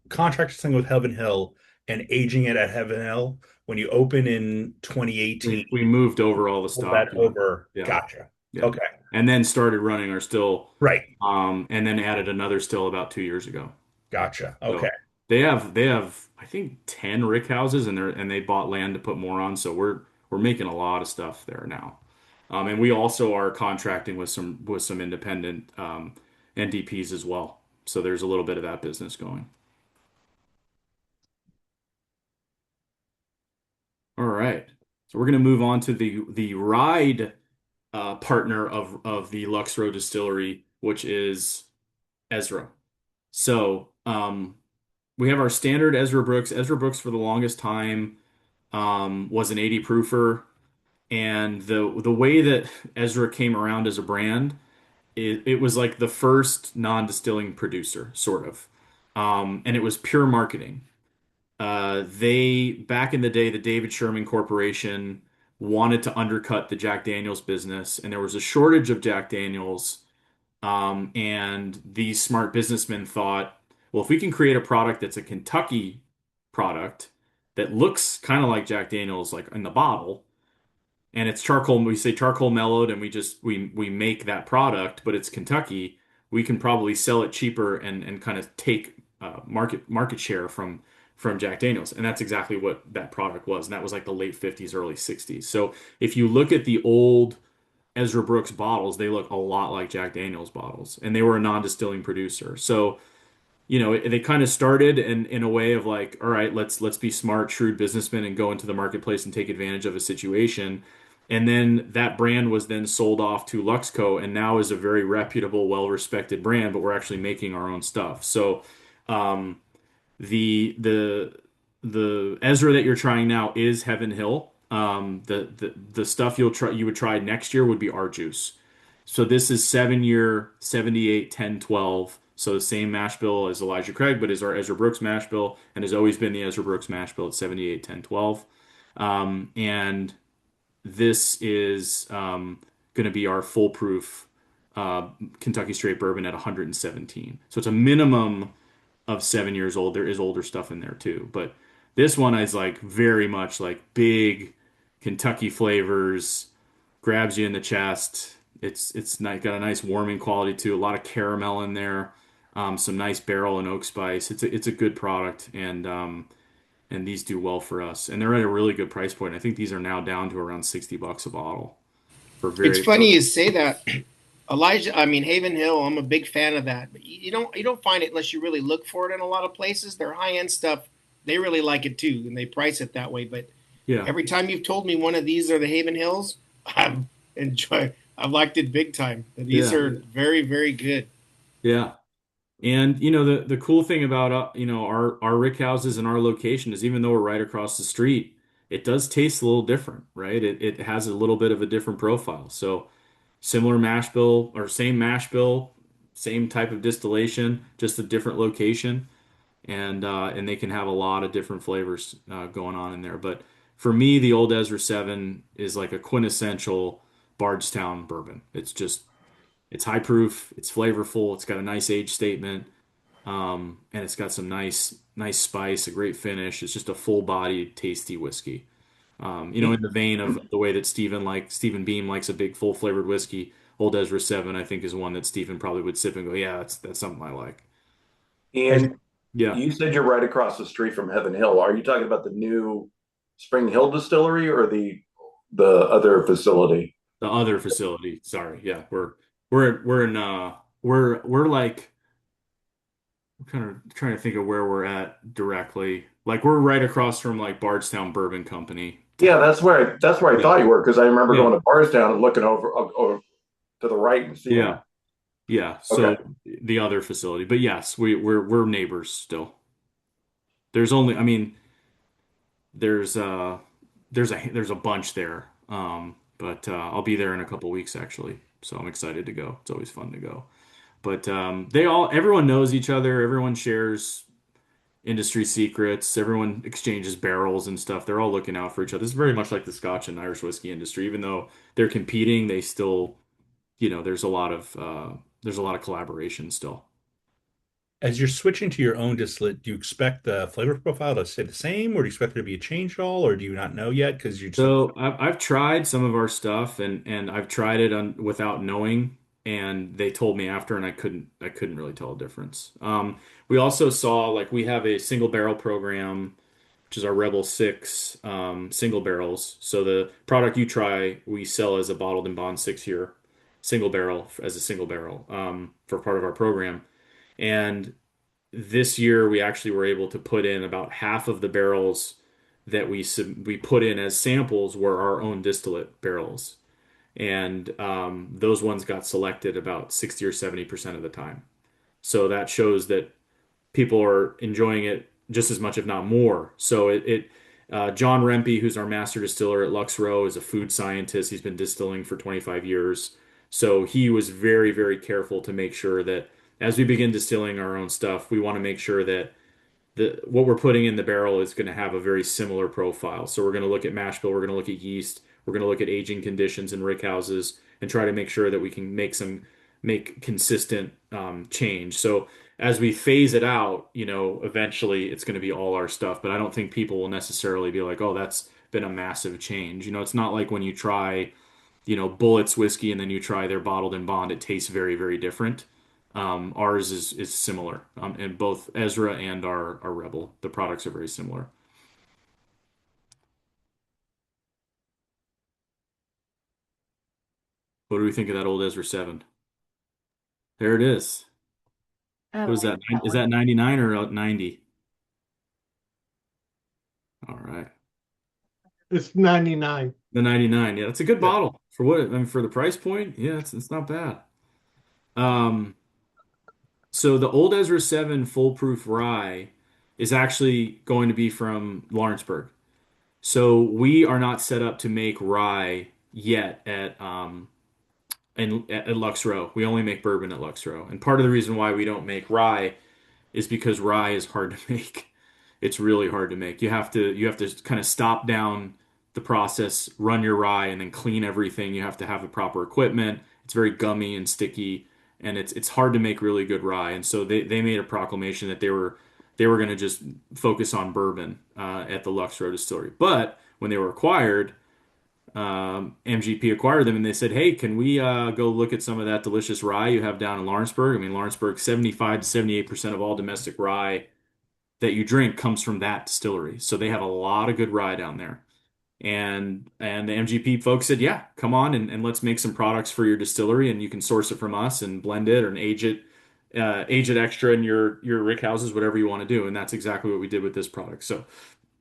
contracting with Heaven Hill and aging it at Heaven Hill. When you open in 2018, We moved over all the pull stock. that over. Yeah. Gotcha. Yeah. Okay. And then started running our still, Right. and then added another still about 2 years ago. Gotcha. Okay. So they have I think 10 rick houses and they bought land to put more on. So we're making a lot of stuff there now. And we also are contracting with some independent NDPs as well. So there's a little bit of that business going. All right. So we're going to move on to the ride partner of the Lux Row Distillery, which is Ezra. So we have our standard Ezra Brooks. Ezra Brooks for the longest time was an 80 proofer, and the way that Ezra came around as a brand, it was like the first non-distilling producer, sort of, and it was pure marketing. They back in the day, the David Sherman Corporation wanted to undercut the Jack Daniels business, and there was a shortage of Jack Daniels. And these smart businessmen thought, well, if we can create a product that's a Kentucky product that looks kind of like Jack Daniels, like in the bottle, and it's charcoal, we say charcoal mellowed, and we make that product, but it's Kentucky, we can probably sell it cheaper and kind of take market share from Jack Daniels. And that's exactly what that product was. And that was like the late 50s, early 60s. So if you look at the old Ezra Brooks bottles, they look a lot like Jack Daniels bottles, and they were a non-distilling producer. So, they kind of started in a way of like, all right, let's be smart, shrewd businessmen and go into the marketplace and take advantage of a situation. And then that brand was then sold off to Luxco and now is a very reputable, well-respected brand, but we're actually making our own stuff. So, um, the the the Ezra that you're trying now is Heaven Hill. The stuff you would try next year would be our juice. So this is 7 year 78 10 12. So the same mash bill as Elijah Craig, but is our Ezra Brooks mash bill and has always been the Ezra Brooks mash bill at 78 10 12. And this is going to be our foolproof Kentucky straight bourbon at 117. So it's a minimum of 7 years old. There is older stuff in there too, but this one is like very much like big Kentucky flavors, grabs you in the chest. Got a nice warming quality too. A lot of caramel in there, some nice barrel and oak spice. It's a good product, and these do well for us. And they're at a really good price point. I think these are now down to around $60 a bottle for It's very funny you say that, Elijah. I mean, Haven Hill. I'm a big fan of that, but you don't find it unless you really look for it in a lot of places. Their high end stuff, they really like it too, and they price it that way. But yeah. every time you've told me one of these are the Haven Hills, I've enjoyed. I've liked it big time. These Yeah. are very, very good. Yeah. And the cool thing about our rick houses and our location is even though we're right across the street, it does taste a little different, right? It has a little bit of a different profile. So similar mash bill or same mash bill, same type of distillation, just a different location, and they can have a lot of different flavors going on in there. But for me, the Old Ezra 7 is like a quintessential Bardstown bourbon. It's high proof, it's flavorful, it's got a nice age statement, and it's got some nice spice, a great finish. It's just a full-bodied, tasty whiskey. In the vein of the way that Stephen Beam likes a big full flavored whiskey, Old Ezra 7, I think, is one that Stephen probably would sip and go, yeah, that's something I like. As And Yeah, you said you're right across the street from Heaven Hill. Are you talking about the new Spring Hill distillery or the other facility? the other facility. Sorry, yeah, we're in we're like I'm kind of trying to think of where we're at directly. Like we're right across from like Bardstown Bourbon Company. Yeah, that's where I Yeah, thought you were because I remember yeah, going to Barstown and looking over to the right and seeing. yeah, yeah. Okay. So the other facility, but yes, we're neighbors still. There's only, I mean, there's there's a bunch there. But I'll be there in a couple weeks actually, so I'm excited to go. It's always fun to go. But everyone knows each other. Everyone shares industry secrets. Everyone exchanges barrels and stuff. They're all looking out for each other. It's very much like the Scotch and Irish whiskey industry. Even though they're competing, they still, there's a lot of collaboration still. you're switching to your own distillate, do you expect the flavor profile to stay the same, or do you expect there to be a change at all, or do you not know yet because you just haven't? So I've tried some of our stuff and I've tried it without knowing, and they told me after, and I couldn't really tell a difference. We also saw like we have a single barrel program, which is our Rebel 6 single barrels. So the product you try, we sell as a bottled and bond 6 year single barrel as a single barrel for part of our program. And this year we actually were able to put in about half of the barrels that we put in as samples were our own distillate barrels, and those ones got selected about 60 or 70% of the time. So that shows that people are enjoying it just as much, if not more. So John Rempe, who's our master distiller at Luxco, is a food scientist. He's been distilling for 25 years. So he was very, very careful to make sure that as we begin distilling our own stuff, we want to make sure that what we're putting in the barrel is going to have a very similar profile. So we're going to look at mash bill, we're going to look at yeast, we're going to look at aging conditions in rick houses, and try to make sure that we can make consistent change. So as we phase it out, eventually it's going to be all our stuff. But I don't think people will necessarily be like, oh, that's been a massive change. It's not like when you try, Bulleit's whiskey and then you try their bottled and bond, it tastes very, very different. Ours is similar. And both Ezra and our Rebel, the products are very similar. What do we think of that old Ezra 7? There it is. I What is like that? that Is one. that 99 or 90? All right. It's 99. The 99. Yeah, that's a good Yeah. bottle. For what, I mean, for the price point, yeah, it's not bad. Um, so the old Ezra 7 foolproof rye is actually going to be from Lawrenceburg. So we are not set up to make rye yet at Luxco. We only make bourbon at Luxco. And part of the reason why we don't make rye is because rye is hard to make. It's really hard to make. You have to kind of stop down the process, run your rye, and then clean everything. You have to have the proper equipment. It's very gummy and sticky, and it's hard to make really good rye. And so they made a proclamation that they were going to just focus on bourbon at the Luxco distillery. But when they were acquired, MGP acquired them, and they said, "Hey, can we go look at some of that delicious rye you have down in Lawrenceburg?" I mean, Lawrenceburg, 75 to 78% of all domestic rye that you drink comes from that distillery. So they have a lot of good rye down there. And the MGP folks said, "Yeah, come on and let's make some products for your distillery, and you can source it from us and blend it and age it extra in your rick houses, whatever you want to do." And that's exactly what we did with this product. So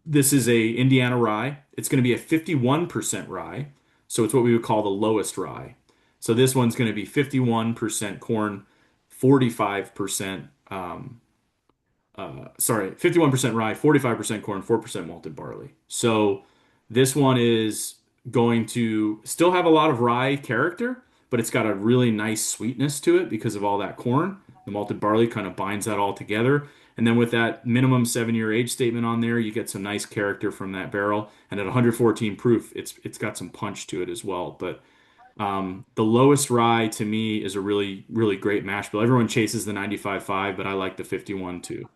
this is a Indiana rye. It's going to be a 51% rye. So it's what we would call the lowest rye. So this one's going to be 51% corn, 45% 51% rye, 45% corn, 4% malted barley. So this one is going to still have a lot of rye character, but it's got a really nice sweetness to it because of all that corn. The malted barley kind of binds that all together. And then with that minimum 7-year age statement on there, you get some nice character from that barrel. And at 114 proof, it's got some punch to it as well. But the lowest rye to me is a really, really great mash bill. Everyone chases the 95.5, but I like the 51 too.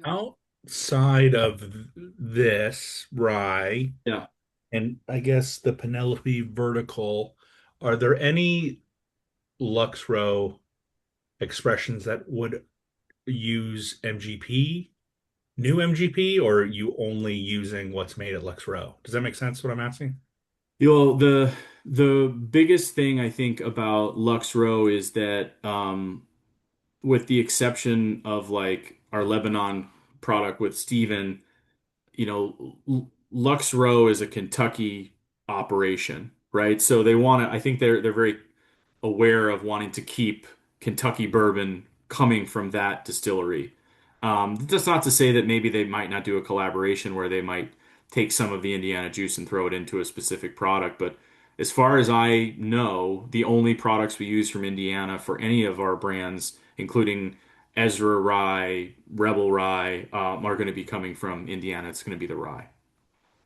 Outside of this rye, Yeah. and I guess the Penelope vertical, are there any Lux Row expressions that would use MGP, new MGP, or are you only using what's made at Lux Row? Does that make sense what I'm asking? The biggest thing I think about Lux Row is that with the exception of like our Lebanon product with Steven, Lux Row is a Kentucky operation, right? So they want to, I think they're very aware of wanting to keep Kentucky bourbon coming from that distillery. That's not to say that maybe they might not do a collaboration where they might take some of the Indiana juice and throw it into a specific product, but as far as I know, the only products we use from Indiana for any of our brands, including Ezra Rye, Rebel Rye, are going to be coming from Indiana. It's going to be the rye.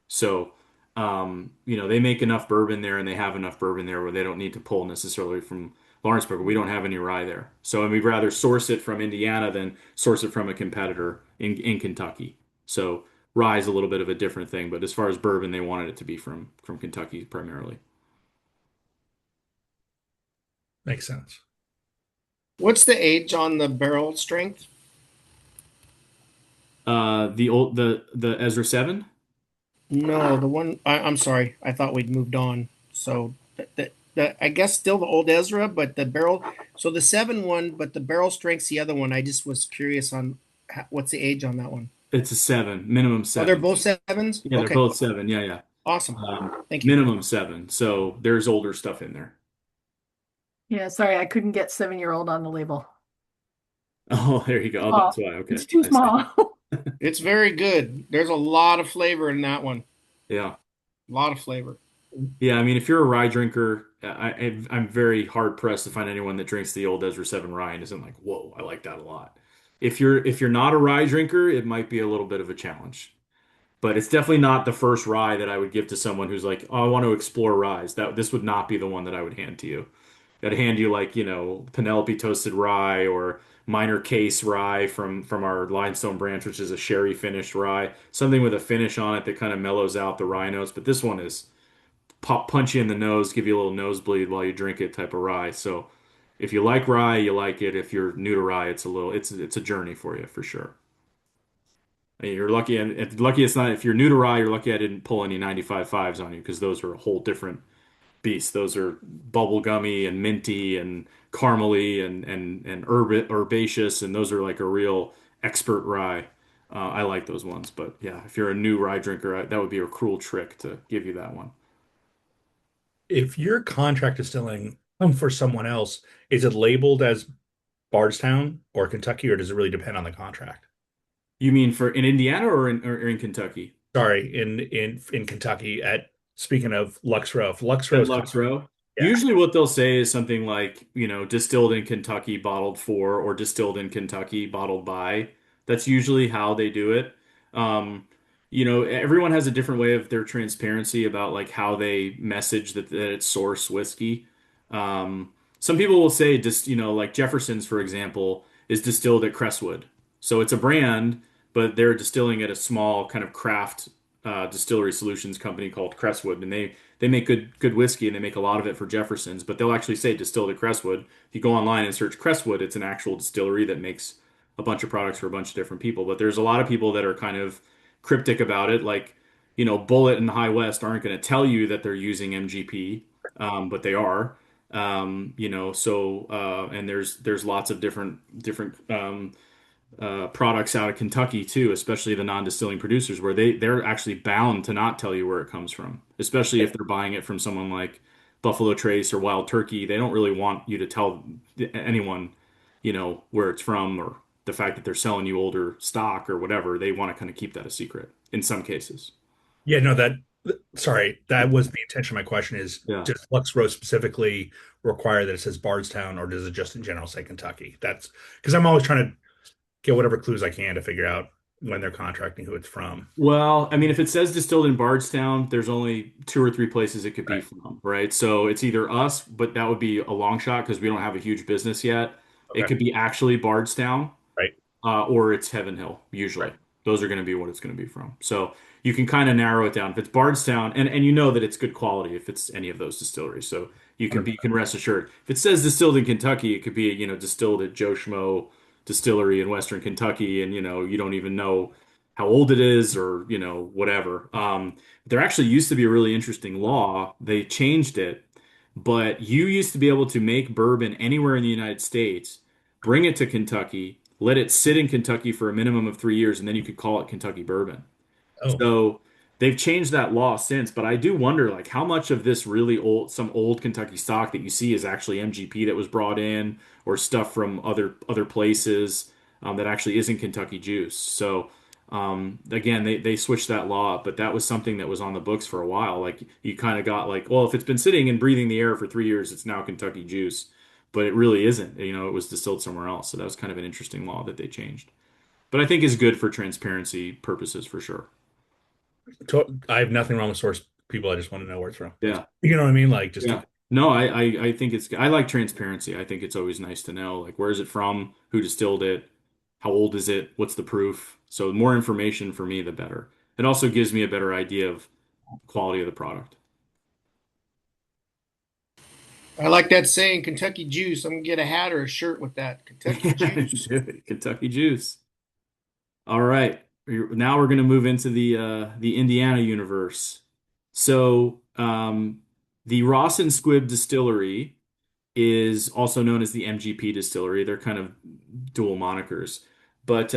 So, they make enough bourbon there and they have enough bourbon there where they don't need to pull necessarily from Lawrenceburg. We don't have any rye there. So, and we'd rather source it from Indiana than source it from a competitor in Kentucky. So, rye is a little bit of a different thing, but as far as bourbon, they wanted it to be from Kentucky primarily. Makes sense. What's the age on the barrel strength? The Ezra 7. No, the one. I'm sorry. I thought we'd moved on. So I guess still the old Ezra, but the barrel. So the 7 one, but the barrel strength's the other one. I just was curious on what's the age on that one. It's a 7, minimum Oh, they're 7. both 7s? Yeah, they're Okay, both 7. Yeah, yeah. awesome. Thank you. Minimum 7. So there's older stuff in there. Yeah, sorry, I couldn't get 7-year-old on the label. Oh, there you go. Oh, Small. that's why. Okay. It's too I see. small. It's very good. There's a lot of flavor in that one. Yeah. A lot of flavor. Yeah, I mean, if you're a rye drinker, I'm very hard pressed to find anyone that drinks the old Ezra 7 rye and isn't like, whoa, I like that a lot. If you're not a rye drinker, it might be a little bit of a challenge. But it's definitely not the first rye that I would give to someone who's like, oh, I want to explore ryes. This would not be the one that I would hand to you. I'd hand you like, Penelope toasted rye or minor case rye from our limestone branch, which is a sherry finished rye, something with a finish on it that kind of mellows out the rye notes. But this one is punch you in the nose, give you a little nosebleed while you drink it type of rye. So if you like rye, you like it. If you're new to rye, it's a journey for you for sure. And you're lucky, and lucky it's not. If you're new to rye, you're lucky I didn't pull any 95.5s on you because those are a whole different beast. Those are bubblegummy and minty and caramely and herbaceous, and those are like a real expert rye. I like those ones, but yeah, if you're a new rye drinker, that would be a cruel trick to give you that one. If you're contract distilling for someone else, is it labeled as Bardstown or Kentucky, or does it really depend on the contract? You mean for in Indiana or in Kentucky? Sorry, in Kentucky. At speaking of Lux Row, if Lux Row At is Lux Row. yeah, Usually what they'll say is something like, distilled in Kentucky, bottled for, or distilled in Kentucky, bottled by. That's usually how they do it. Everyone has a different way of their transparency about like how they message that it's source whiskey. Some people will say just, like Jefferson's, for example, is distilled at Crestwood. So it's a brand, but they're distilling at a small kind of craft distillery solutions company called Crestwood, and they make good whiskey and they make a lot of it for Jefferson's, but they'll actually say distilled at Crestwood. If you go online and search Crestwood, it's an actual distillery that makes a bunch of products for a bunch of different people. But there's a lot of people that are kind of cryptic about it, like, Bullet and the High West aren't going to tell you that they're using MGP, but they are. And there's lots of different products out of Kentucky too, especially the non-distilling producers, where they're actually bound to not tell you where it comes from, especially if they're buying it from someone like Buffalo Trace or Wild Turkey. They don't really want you to tell anyone, where it's from or the fact that they're selling you older stock or whatever. They want to kind of keep that a secret in some cases. yeah, no, Sorry, that was the intention of my question is, Yeah. does Luxco specifically require that it says Bardstown, or does it just in general say Kentucky? That's because I'm always trying to get whatever clues I can to figure out when they're contracting who it's from. Well, I mean, if it says distilled in Bardstown, there's only two or three places it could be Right. from, right? So it's either us, but that would be a long shot because we don't have a huge business yet. It Okay. could be actually Bardstown, Right. or it's Heaven Hill, usually. Right. Those are going to be what it's going to be from. So you can kind of narrow it down. If it's Bardstown, and you know that it's good quality if it's any of those distilleries. So you can rest assured. If it says distilled in Kentucky, it could be, distilled at Joe Schmo Distillery in Western Kentucky, and you don't even know how old it is or, whatever. There actually used to be a really interesting law. They changed it, but you used to be able to make bourbon anywhere in the United States, bring it to Kentucky, let it sit in Kentucky for a minimum of 3 years, and then you could call it Kentucky bourbon. Oh, So they've changed that law since, but I do wonder like how much of this really old, some old Kentucky stock that you see is actually MGP that was brought in or stuff from other places that actually isn't Kentucky juice. So again, they switched that law, but that was something that was on the books for a while. Like you kind of got like, well, if it's been sitting and breathing the air for 3 years, it's now Kentucky juice, but it really isn't. It was distilled somewhere else. So that was kind of an interesting law that they changed, but I think is good for transparency purposes for sure. I have nothing wrong with source people. I just want to know where it's from. That's, Yeah. you know what I mean? Like, just Yeah. No, I think I like transparency. I think it's always nice to know like where is it from, who distilled it, how old is it, what's the proof. So the more information for me, the better. It also gives me a better idea of quality of the product. I like that saying, Kentucky juice. I'm gonna get a hat or a shirt with that. Kentucky juice. Do it. Kentucky juice. All right. Now we're going to move into the Indiana universe. So the Ross and Squibb Distillery is also known as the MGP Distillery. They're kind of dual monikers, but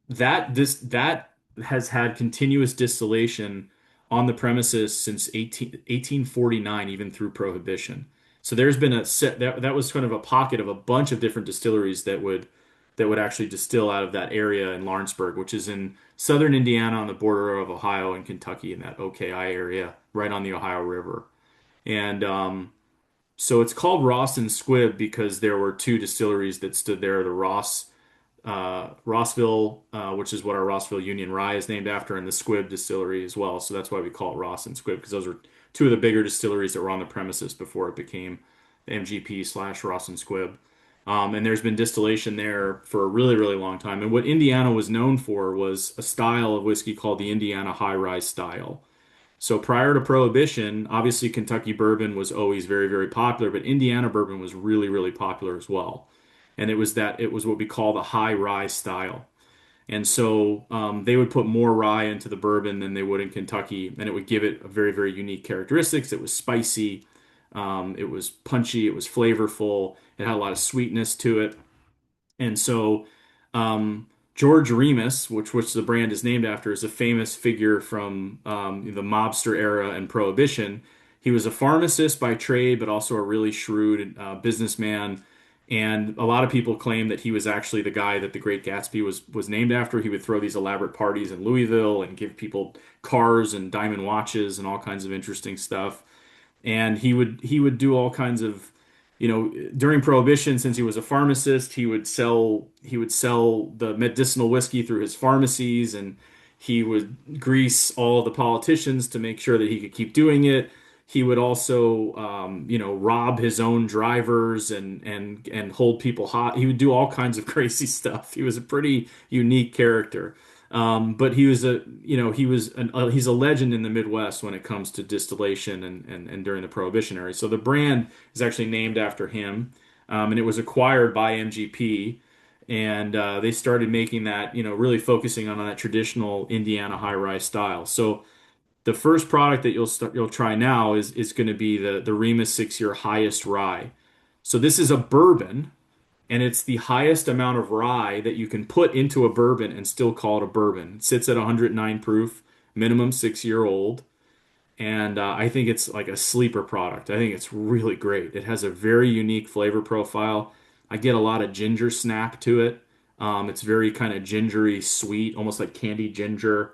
that has had continuous distillation on the premises since 1849, even through Prohibition. So there's been a set that was kind of a pocket of a bunch of different distilleries that would actually distill out of that area in Lawrenceburg, which is in southern Indiana on the border of Ohio and Kentucky in that OKI area, right on the Ohio River. And so it's called Ross and Squibb because there were two distilleries that stood there, the Rossville, which is what our Rossville Union Rye is named after, and the Squibb Distillery as well. So that's why we call it Ross and Squibb because those were two of the bigger distilleries that were on the premises before it became the MGP slash Ross and Squibb. And there's been distillation there for a really, really long time. And what Indiana was known for was a style of whiskey called the Indiana High Rye style. So prior to Prohibition, obviously Kentucky bourbon was always very, very popular, but Indiana bourbon was really, really popular as well. And it was what we call the high rye style. And so they would put more rye into the bourbon than they would in Kentucky, and it would give it a very, very unique characteristics. It was spicy, it was punchy, it was flavorful, it had a lot of sweetness to it. And so, George Remus, which the brand is named after, is a famous figure from the mobster era and Prohibition. He was a pharmacist by trade, but also a really shrewd businessman. And a lot of people claim that he was actually the guy that the Great Gatsby was named after. He would throw these elaborate parties in Louisville and give people cars and diamond watches and all kinds of interesting stuff. And he would do all kinds of during Prohibition, since he was a pharmacist, he would sell the medicinal whiskey through his pharmacies, and he would grease all the politicians to make sure that he could keep doing it. He would also rob his own drivers and hold people hot. He would do all kinds of crazy stuff. He was a pretty unique character. But he's a legend in the Midwest when it comes to distillation and during the Prohibition era. So the brand is actually named after him, and it was acquired by MGP, and they started making that, really focusing on that traditional Indiana high rye style. So the first product that you'll try now is going to be the Remus 6 Year Highest Rye. So this is a bourbon, and it's the highest amount of rye that you can put into a bourbon and still call it a bourbon. It sits at 109 proof, minimum 6 year old, and I think it's like a sleeper product. I think it's really great. It has a very unique flavor profile. I get a lot of ginger snap to it. It's very kind of gingery sweet, almost like candied ginger.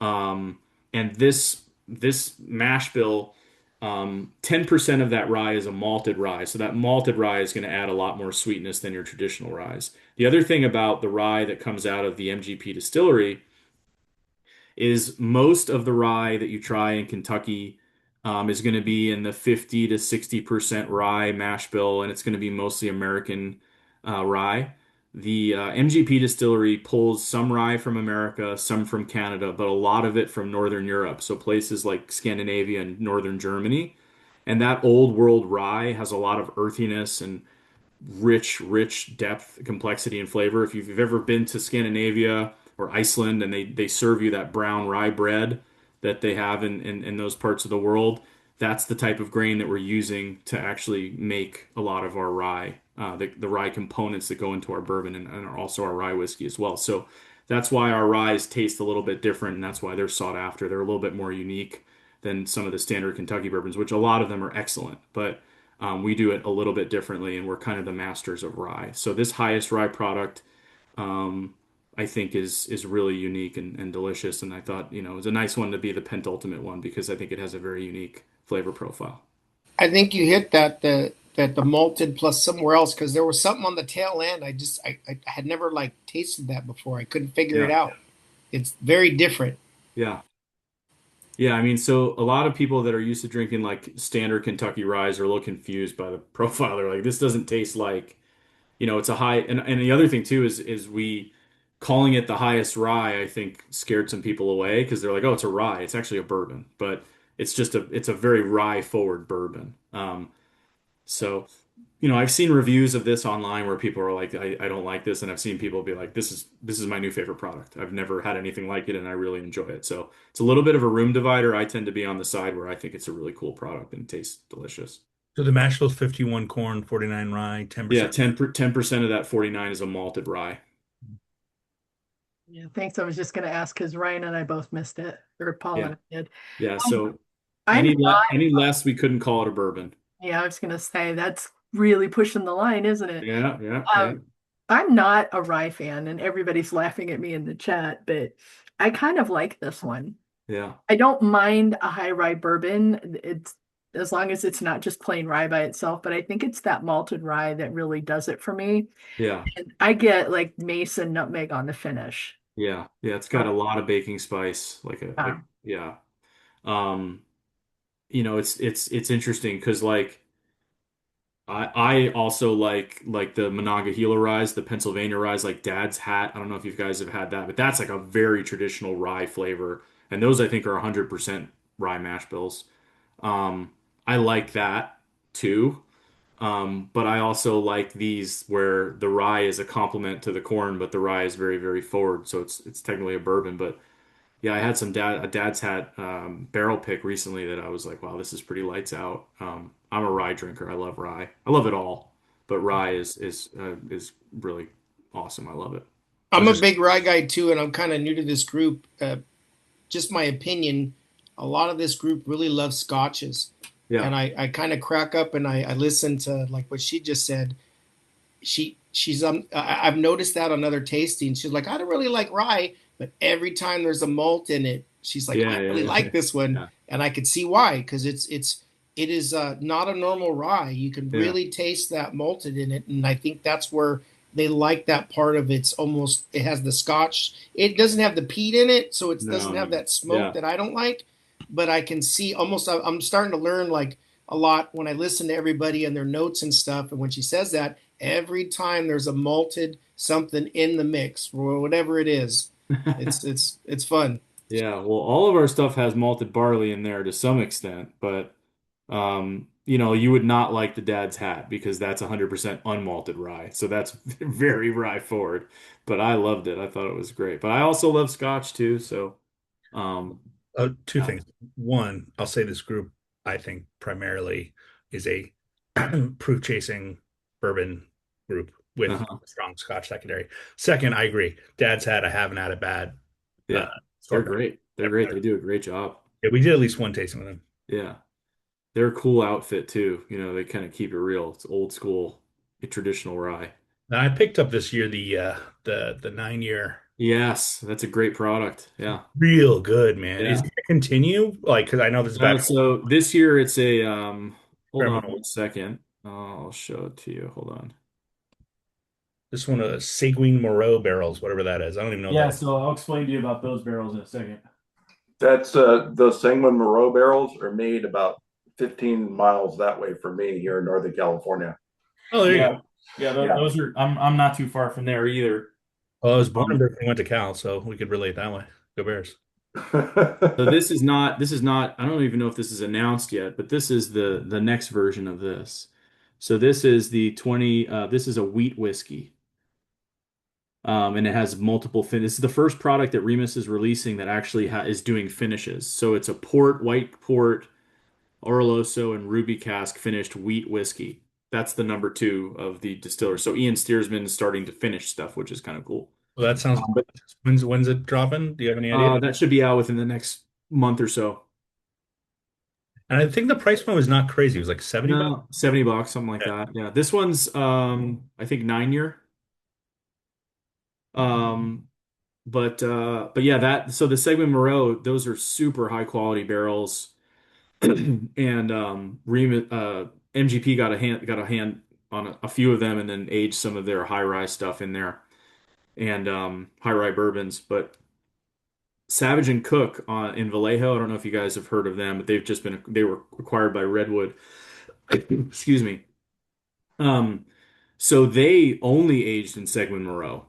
Um, and this mash bill, 10% of that rye is a malted rye. So that malted rye is going to add a lot more sweetness than your traditional ryes. The other thing about the rye that comes out of the MGP distillery is most of the rye that you try in Kentucky is going to be in the 50 to 60% rye mash bill, and it's going to be mostly American rye. The MGP distillery pulls some rye from America, some from Canada, but a lot of it from Northern Europe. So places like Scandinavia and Northern Germany. And that old world rye has a lot of earthiness and rich depth, complexity, and flavor. If you've ever been to Scandinavia or Iceland and they serve you that brown rye bread that they have in those parts of the world, that's the type of grain that we're using to actually make a lot of our rye, the rye components that go into our bourbon and also our rye whiskey as well. So that's why our ryes taste a little bit different, and that's why they're sought after. They're a little bit more unique than some of the standard Kentucky bourbons, which a lot of them are excellent, but we do it a little bit differently, and we're kind of the masters of rye. So this highest rye product, um, I think, is really unique and delicious. And I thought, it was a nice one to be the penultimate one because I think it has a very unique flavor profile. I think you hit the malted plus somewhere else because there was something on the tail end. I had never like tasted that before. I couldn't figure it Yeah, out. It's very different. yeah, yeah. I mean, so a lot of people that are used to drinking like standard Kentucky ryes are a little confused by the profile. They're like, this doesn't taste like it's a high, and the other thing too is we calling it the highest rye, I think scared some people away because they're like, oh, it's a rye. It's actually a bourbon, but it's a very rye forward bourbon. So I've seen reviews of this online where people are like, I don't like this, and I've seen people be like, this is my new favorite product. I've never had anything like it, and I really enjoy it. So it's a little bit of a room divider. I tend to be on the side where I think it's a really cool product and tastes delicious. So the mash bill's 51 corn, 49 rye, Yeah, 10%. 10% of that 49 is a malted rye. Yeah, thanks. I was just going to ask because Ryan and I both missed it, or Paul Yeah. and I did. Yeah, I'm, so I'm not, any less we couldn't call it a bourbon. yeah, I was going to say that's really pushing the line, isn't it? Yeah, yeah, yeah. Um, I'm not a rye fan, and everybody's laughing at me in the chat, but I kind of like this one. Yeah. I don't mind a high rye bourbon. It's as long as it's not just plain rye by itself, but I think it's that malted rye that really does it for me. Yeah. And I get like mace and nutmeg on the finish. Yeah. Yeah, it's got So, a lot of baking spice like yeah. Um, it's interesting because like I also like the Monongahela Rise, the Pennsylvania Rise, like Dad's Hat. I don't know if you guys have had that, but that's like a very traditional rye flavor. And those I think are 100% rye mash bills. I like that too. But I also like these where the rye is a complement to the corn, but the rye is very, very forward. So it's technically a bourbon. But yeah, I had a Dad's Hat barrel pick recently that I was like, wow, this is pretty lights out. I'm a rye drinker. I love rye. I love it all, but rye is really awesome. I love it. I I'm was a just big rye guy too, and I'm kind of new to this group. Just my opinion, a lot of this group really loves scotches. Yeah, And I kind of crack up and I listen to like what she just said. I've noticed that on other tastings. She's like, I don't really like rye, but every time there's a malt in it, she's like, yeah, I really yeah, like this one. yeah, And I could see why, because it is not a normal rye. You can yeah. really taste that malted in it. And I think that's where they like that part of it's almost it has the scotch. It doesn't have the peat in it, so it No, doesn't have no. that smoke Yeah. that I don't like. But I can see almost I'm starting to learn like a lot when I listen to everybody and their notes and stuff. And when she says that, every time there's a malted something in the mix or whatever it is, it's fun. Yeah, well, all of our stuff has malted barley in there to some extent, but you would not like the Dad's Hat because that's 100% unmalted rye. So that's very rye forward. But I loved it. I thought it was great. But I also love Scotch too, so um two yeah. things. One, I'll say this group, I think, primarily is a proof chasing bourbon group with Uh-huh. strong Scotch secondary. Second, I agree. Dad's Hat, I haven't had a bad uh, Yeah. They're store brand. great. They're great. They do a great job. Yeah, we did at least one tasting with them. Yeah. They're a cool outfit too. They kind of keep it real. It's old school, traditional rye. And I picked up this year the 9 year. Yes, that's a great product. Yeah. Real good, man. Yeah. continue? Like, because I know this is back So this year it's a hold on experimental. one second. I'll show it to you. Hold on. This one of the Seguin Moreau barrels, whatever that is. I don't even know what Yeah, that is. so I'll explain to you about those barrels in a second. That's those Sanguine Moreau barrels are made about 15 miles that way from me here in Northern California. Oh, there you go. Yeah. Yeah, Yeah. those are I'm not too far from there either. Well, I was born and Um, bred and went to Cal, so we could relate that way. Go Bears. so this is not I don't even know if this is announced yet, but this is the next version of this. So this is the 20 this is a wheat whiskey. And it has multiple This is the first product that Remus is releasing that actually is doing finishes. So it's a port, white port, Oroloso, and ruby cask finished wheat whiskey. That's the number two of the distiller. So Ian Steersman is starting to finish stuff, which is kind of cool. Well, that sounds. But When's it dropping? Do you have any idea? that should be out within the next month or so. And I think the price point was not crazy. It was like 70 bucks. No, $70, something like Yeah. that. Yeah, this one's I think 9 year. Um, but yeah, that so the Segment Moreau, those are super high quality barrels. And MGP got a hand on a few of them, and then aged some of their high rye stuff in there, and high rye bourbons. But Savage and Cook in Vallejo, I don't know if you guys have heard of them, but they were acquired by Redwood. Excuse me. Um, so they only aged in Segment Moreau.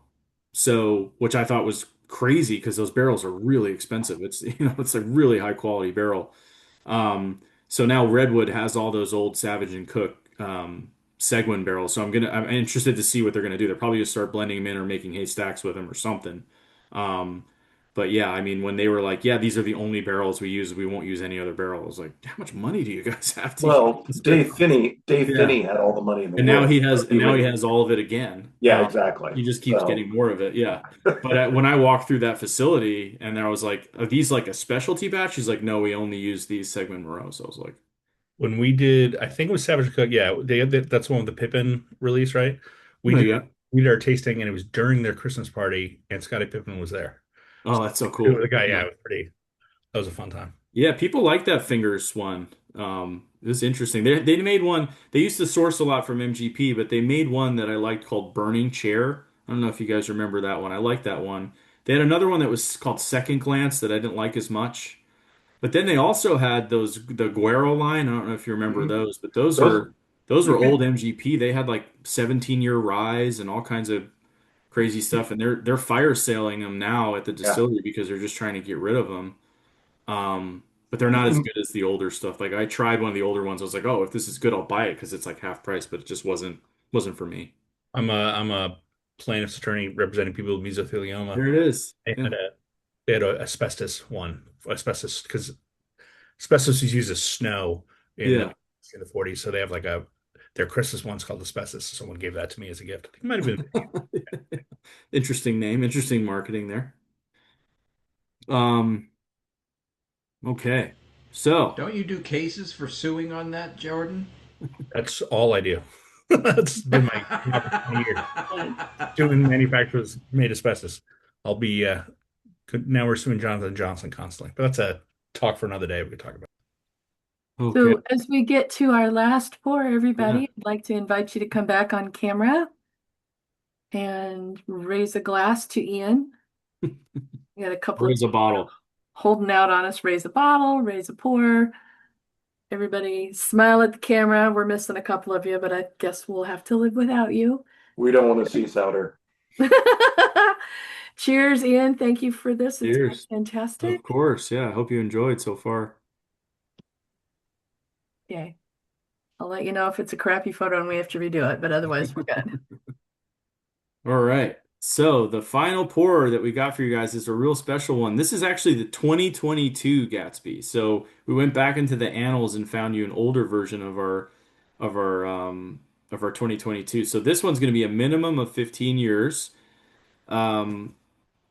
So, which I thought was crazy because those barrels are really expensive. It's it's a really high quality barrel. So now Redwood has all those old Savage and Cook Seguin barrels. So I'm interested to see what they're gonna do. They're probably gonna start blending them in or making haystacks with them or something. Um, but yeah, I mean, when they were like, yeah, these are the only barrels we use, we won't use any other barrel. I was like, how much money do you guys have to use Well, this Dave barrel? Finney, Dave Yeah. Finney had all the money in the And now world. he has all of it again. Yeah, exactly. He just keeps So getting more of it. Yeah. But when I walked through that facility and I was like, are these like a specialty batch? He's like, no, we only use these Segment Moreau. So I was like, When we did, I think it was Savage Cook. Yeah, they had that's one with the Pippin release, right? We oh did yeah. we did our tasting, and it was during their Christmas party, and Scottie Pippen was there. Oh, that's so The cool. guy, yeah, Yeah. it was pretty. That was a fun time. Yeah, people like that fingers one. It was interesting. They made one. They used to source a lot from MGP, but they made one that I liked called Burning Chair. I don't know if you guys remember that one. I liked that one. They had another one that was called Second Glance that I didn't like as much. But then they also had the Guero line. I don't know if you remember mhm. those, but those those you were old could MGP. They had like 17-year rise and all kinds of crazy stuff, and they're fire sailing them now at the yeah. distillery because they're just trying to get rid of them. But they're not as good as the older stuff. Like I tried one of the older ones. I was like, oh, if this is good, I'll buy it because it's like half price. But it just wasn't for me. I'm a plaintiff's attorney representing people with mesothelioma. There it is. They Yeah. had a asbestos one, asbestos because asbestos is used as snow Yeah. in the 40s. So they have like their Christmas one's called asbestos. Someone gave that to me as a gift. I think it might have been. Interesting name. Interesting marketing there. Um. Okay. So. Don't you do cases for suing on that, Jordan? That's all I do. That's been my job for 20 years. Doing manufacturers made asbestos. I'll be now we're suing Jonathan Johnson constantly, but that's a talk for another day. We could talk about. Okay. So as we get to our last pour, Yeah. everybody, I'd like to invite you to come back on camera and raise a glass to Ian. We got a couple of Raise a bottle. holding out on us. Raise a bottle, raise a pour. Everybody smile at the camera. We're missing a couple of you, but I guess we'll have to live without you. We don't want to see Souter. Cheers, Ian. Thank you for this. It's been Cheers. fantastic. Of course. Yeah. I hope you enjoyed so far. Okay. I'll let you know if it's a crappy photo and we have to redo it, but otherwise we're good. All right. So the final pour that we got for you guys is a real special one. This is actually the 2022 Gatsby. So we went back into the annals and found you an older version of our of our 2022. So this one's going to be a minimum of 15 years. Um,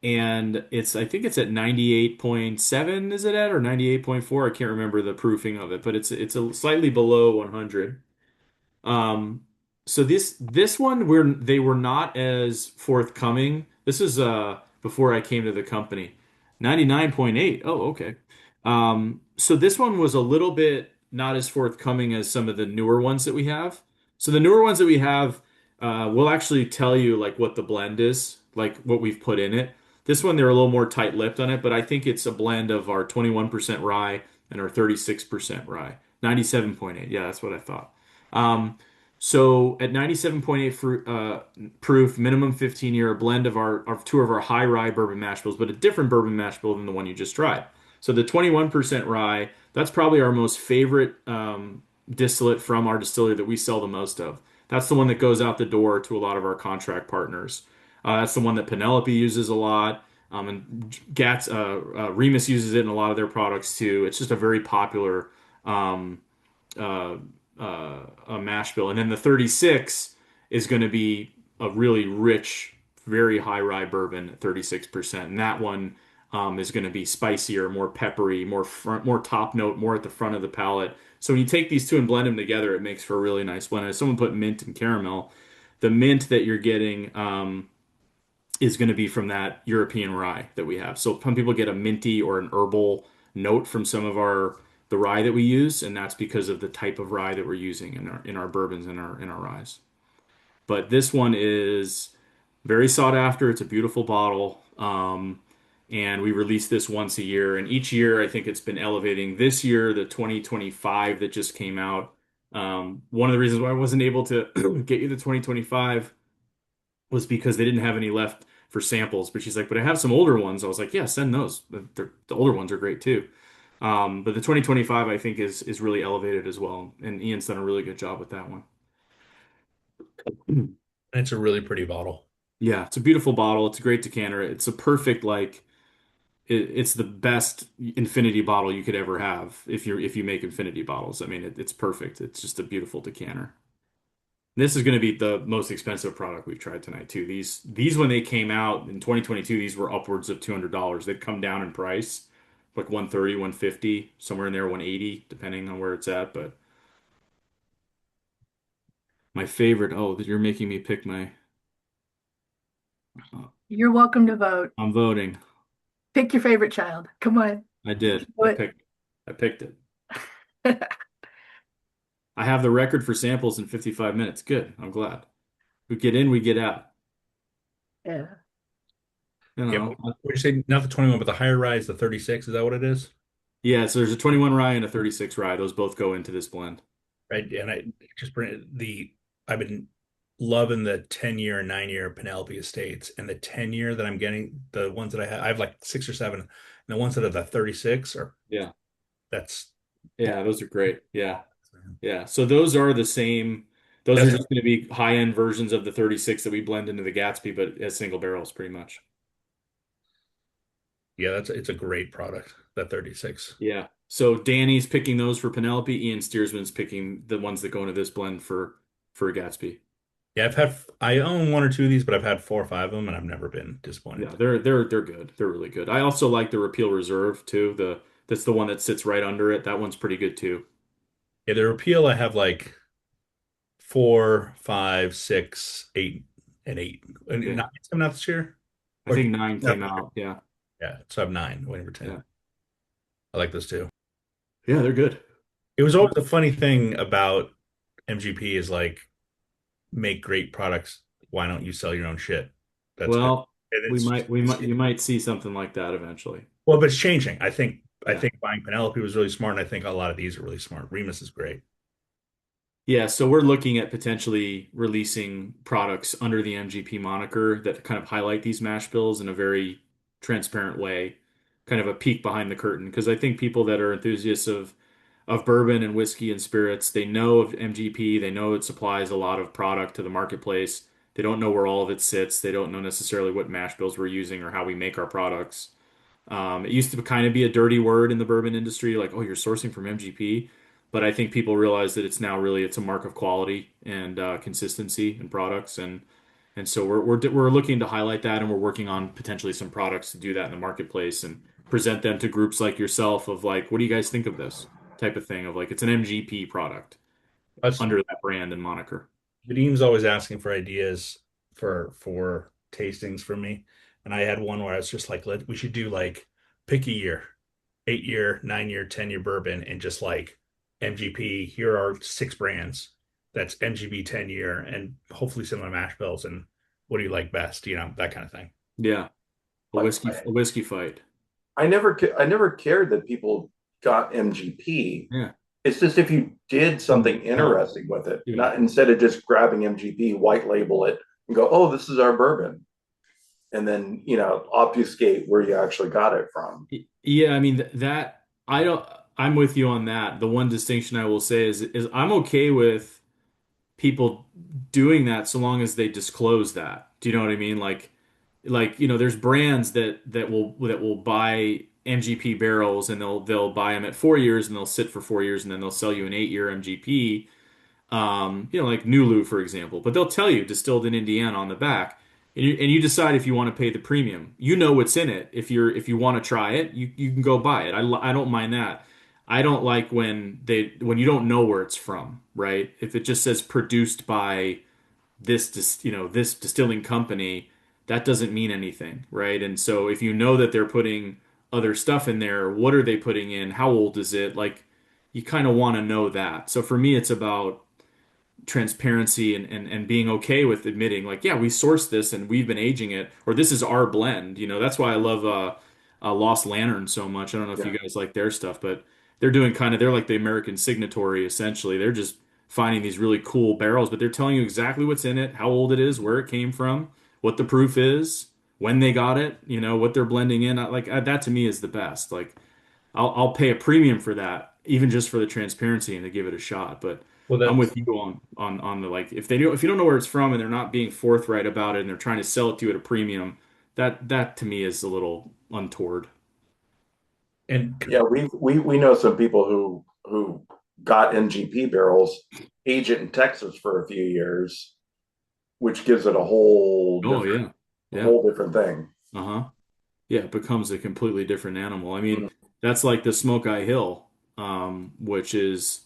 and I think it's at 98.7, is it at, or 98.4? I can't remember the proofing of it, but it's a slightly below 100. Um, so this one they were not as forthcoming. This is before I came to the company. 99.8. Oh, okay. So this one was a little bit not as forthcoming as some of the newer ones that we have. So the newer ones that we have, will actually tell you like what the blend is, like what we've put in it. This one, they're a little more tight-lipped on it, but I think it's a blend of our 21% rye and our 36% rye. 97.8. Yeah, that's what I thought. Um, so at 97.8 proof, minimum 15 year, a blend of our two of our high rye bourbon mash bills, but a different bourbon mash bill than the one you just tried. So the 21% rye, that's probably our most favorite distillate from our distillery that we sell the most of. That's the one that goes out the door to a lot of our contract partners. That's the one that Penelope uses a lot. Remus uses it in a lot of their products too. It's just a very popular um, uh, a mash bill. And then the 36 is going to be a really rich, very high rye bourbon, 36%. And that one is going to be spicier, more peppery, more top note, more at the front of the palate. So when you take these two and blend them together, it makes for a really nice blend. If someone put mint and caramel, the mint that you're getting is going to be from that European rye that we have. So some people get a minty or an herbal note from some of our the rye that we use, and that's because of the type of rye that we're using in our bourbons and our ryes. But this one is very sought after. It's a beautiful bottle. And we release this once a year. And each year, I think it's been elevating. This year, the 2025 that just came out. One of the reasons why I wasn't able to get you the 2025 was because they didn't have any left for samples. But she's like, but I have some older ones. I was like, yeah, send those. The older ones are great too. But the 2025, I think, is really elevated as well. And Ian's done a really good job with that one. And it's a really pretty bottle. Yeah, it's a beautiful bottle. It's a great decanter. It's a perfect like it's the best infinity bottle you could ever have if you make infinity bottles. I mean, it's perfect. It's just a beautiful decanter. This is going to be the most expensive product we've tried tonight too. These when they came out in 2022, these were upwards of $200. They've come down in price, like 130, 150, somewhere in there, 180, depending on where it's at. But my favorite, oh, you're making me pick my. You're welcome to vote. I'm voting. Pick your favorite child. Come on. I did. What? I picked it. I have the record for samples in 55 minutes. Good. I'm glad. We get in, we get out. Yeah. You Yeah, know. would you say not the 21, but the higher rise, the 36? Is that what it is? Yeah, so there's a 21 rye and a 36 rye. Those both go into this blend. Right. And I just bring I've been loving the 10-year and 9-year Penelope Estates, and the 10-year that I'm getting, the ones that I have like 6 or 7, and the ones that are the 36 are Yeah. that's Yeah, those are great. Yeah. Yeah. So those are the same. Those are that's just going to be high-end versions of the 36 that we blend into the Gatsby, but as single barrels pretty much. yeah, that's it's a great product, that 36. Yeah. So Danny's picking those for Penelope. Ian Steersman's picking the ones that go into this blend for a Gatsby. Yeah, I own one or two of these, but I've had 4 or 5 of them, and I've never been Yeah, disappointed. they're good. They're really good. I also like the Repeal Reserve too. That's the one that sits right under it. That one's pretty good too. Yeah, the repeal I have like 4, 5, 6, 8, and 8. And Yeah. not coming out this year? I Or think nine no, came out. Yeah. yeah, so I have 9, waiting for Yeah. 10. I like those too. Yeah, they're good. It was always the funny thing about MGP is like make great products. Why don't you sell your own shit? That's been Well, and it's you might see something like that eventually. well, but it's changing. I Yeah. think buying Penelope was really smart, and I think a lot of these are really smart. Remus is great. Yeah, so we're looking at potentially releasing products under the MGP moniker that kind of highlight these mash bills in a very transparent way, kind of a peek behind the curtain. Because I think people that are enthusiasts of bourbon and whiskey and spirits, they know of MGP, they know it supplies a lot of product to the marketplace. They don't know where all of it sits. They don't know necessarily what mash bills we're using or how we make our products. It used to kind of be a dirty word in the bourbon industry, like, oh, you're sourcing from MGP. But I think people realize that it's now really it's a mark of quality and consistency in products, and so we're looking to highlight that, and we're working on potentially some products to do that in the marketplace and present them to groups like yourself of like, what do you guys think of this type of thing of like it's an MGP product Us, under that brand and moniker. Vadim's always asking for ideas for tastings from me, and I had one where I was just like, we should do like pick a year, 8 year, 9 year, 10 year bourbon and just like MGP, here are six brands. That's MGP 10 year and hopefully similar mash bills and what do you like best? That kind of thing. Yeah, Like a whiskey fight. I never cared that people got MGP. Yeah. It's just if you did something Oh, interesting with it, yeah. not instead of just grabbing MGP, white label it, and go, "Oh, this is our bourbon," and then obfuscate where you actually got it from. Yeah, I mean that I don't I'm with you on that. The one distinction I will say is I'm okay with people doing that so long as they disclose that. Do you know what I mean? There's brands that will buy MGP barrels and they'll buy them at 4 years and they'll sit for 4 years and then they'll sell you an 8 year MGP. Like Nulu, for example, but they'll tell you distilled in Indiana on the back, and you decide if you want to pay the premium. You know what's in it. If you want to try it, you can go buy it. I don't mind that. I don't like when you don't know where it's from, right? If it just says produced by this distilling company, that doesn't mean anything, right? And so if you know that they're putting other stuff in there, what are they putting in? How old is it? Like you kind of want to know that. So for me, it's about transparency and being okay with admitting like, yeah, we sourced this and we've been aging it, or this is our blend. That's why I love Lost Lantern so much. I don't know if Yeah, you guys like their stuff, but they're like the American Signatory essentially. They're just finding these really cool barrels, but they're telling you exactly what's in it, how old it is, where it came from, what the proof is, when they got it, what they're blending in. That to me is the best. Like I'll pay a premium for that, even just for the transparency and to give it a shot. But Well, I'm that's with you on the like if you don't know where it's from and they're not being forthright about it and they're trying to sell it to you at a premium, that to me is a little untoward. and yeah. We know some people who got MGP barrels, age it in Texas for a few years, which gives it Oh yeah. a Yeah. whole different thing. Uh-huh. Yeah, it becomes a completely different animal. I mean, Mm. that's like the Smoke Eye Hill, which is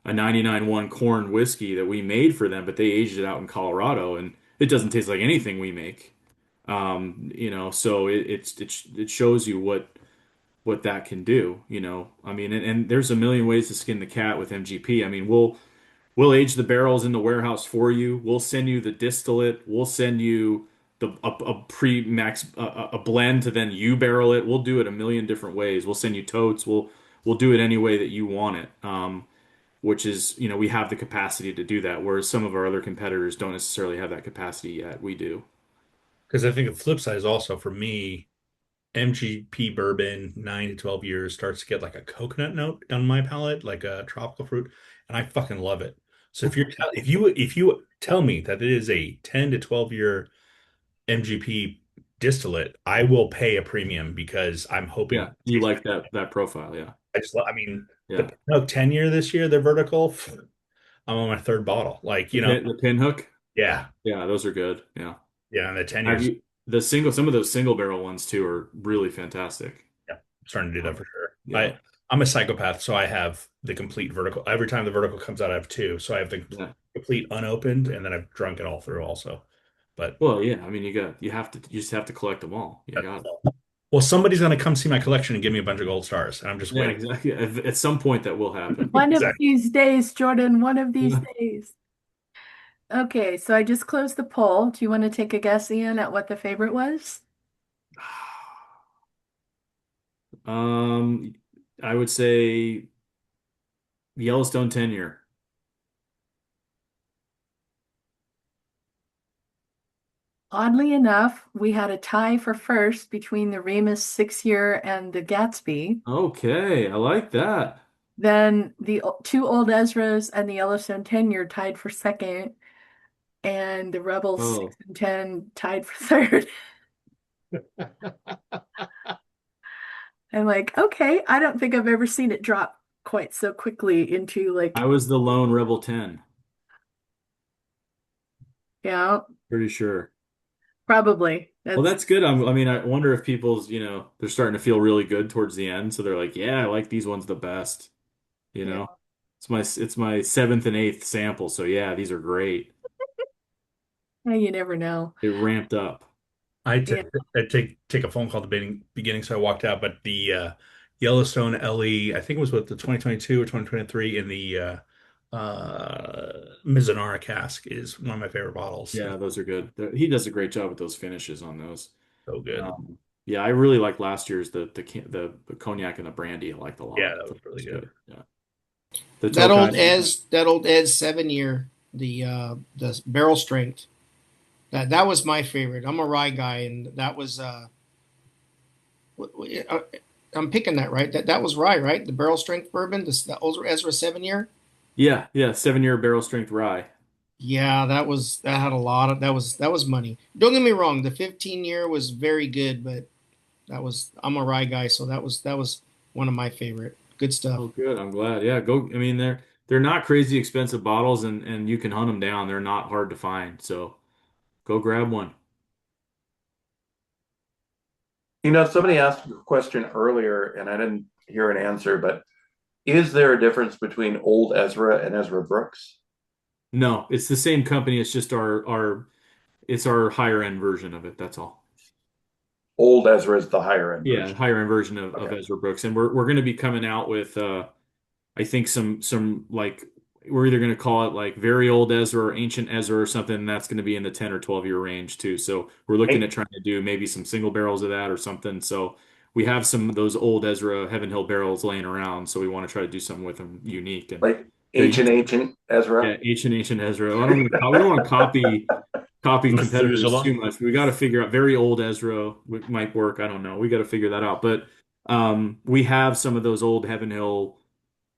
a 99.1 corn whiskey that we made for them, but they aged it out in Colorado and it doesn't taste like anything we make. So it shows you what that can do. I mean, and there's a million ways to skin the cat with MGP. I mean, we'll age the barrels in the warehouse for you. We'll send you the distillate. We'll send you a pre-max a blend to then you barrel it. We'll do it a million different ways. We'll send you totes. We'll do it any way that you want it. Which is, we have the capacity to do that, whereas some of our other competitors don't necessarily have that capacity yet. We do. because I think the flip side is also for me, MGP bourbon 9 to 12 years starts to get like a coconut note on my palate, like a tropical fruit, and I fucking love it. So if you tell me that it is a 10 to 12 year MGP distillate, I will pay a premium because I'm hoping Yeah, you like that profile, yeah. I mean Yeah. the no 10 year this year, they're vertical. I'm on my third bottle. The pin hook? Yeah, Yeah, those are good. Yeah. yeah, and the 10 Have years, you some of those single barrel ones too are really fantastic. yeah, I'm starting to do that for sure. Yeah. I'm a psychopath, so I have the complete vertical. Every time the vertical comes out, I have two. So I have the Yeah. complete unopened, and then I've drunk it all through also. But Well, yeah, I mean you just have to collect them all. You got it. well, somebody's gonna come see my collection and give me a bunch of gold stars, and I'm just Yeah, waiting. exactly. At some point that will happen. One of Exactly. these days, Jordan, one of these Yeah. days. Okay, so I just closed the poll. Do you want to take a guess, Ian, at what the favorite was? Um, I would say Yellowstone tenure. Oddly enough, we had a tie for first between the Remus 6 year and the Gatsby. Okay, I like that. Then the two old Ezras and the Yellowstone 10 year tied for second, and the Rebels Oh, 6 and 10 tied for third. I'm like, okay, I don't think I've ever seen it drop quite so quickly into I like, was the lone Rebel 10, yeah, pretty sure. probably. Well, That's that's good. I mean, I wonder if they're starting to feel really good towards the end, so they're like, yeah, I like these ones the best. You yeah. know, it's my seventh and eighth sample, so yeah, these are great. You never know. It ramped up. I had Yeah. to I take a phone call at the beginning, so I walked out. But the Yellowstone LE. I think it was with the 2022 or 2023 in the Mizunara cask is one of my favorite bottles. Yeah, those are good. He does a great job with those finishes on those. So good. Yeah, I really like last year's the cognac and the brandy. I liked a lot. Yeah, that was really good. Yeah, the That old Tokai. Ez, that old Ez 7 year, the barrel strength. That was my favorite. I'm a rye guy, and that was I'm picking that right. That was rye, right? The barrel strength bourbon, the old Ezra 7 year. Yeah, yeah, 7 year barrel strength rye. Yeah, that had a lot of that was money. Don't get me wrong, the 15 year was very good, but I'm a rye guy, so that was one of my favorite. Good stuff. Oh, good. I'm glad. Yeah, go. I mean, they're not crazy expensive bottles, and you can hunt them down. They're not hard to find. So go grab one. Somebody asked a question earlier and I didn't hear an answer, but is there a difference between Old Ezra and Ezra Brooks? No, it's the same company. It's just our higher end version of it. That's all. Old Ezra is the higher end Yeah, version. higher end version of Okay. Ezra Brooks, and we're going to be coming out with I think some like we're either going to call it like very old Ezra or ancient Ezra or something. And that's going to be in the 10 or 12 year range too. So we're looking at trying to do maybe some single barrels of that or something. So we have some of those old Ezra Heaven Hill barrels laying around. So we want to try to do something with them unique and Like the ancient yeah Ezra. ancient Ezra. We don't want to copy competitors Methuselah. too much. We got to figure out very old Ezra might work. I don't know. We got to figure that out. But we have some of those old Heaven Hill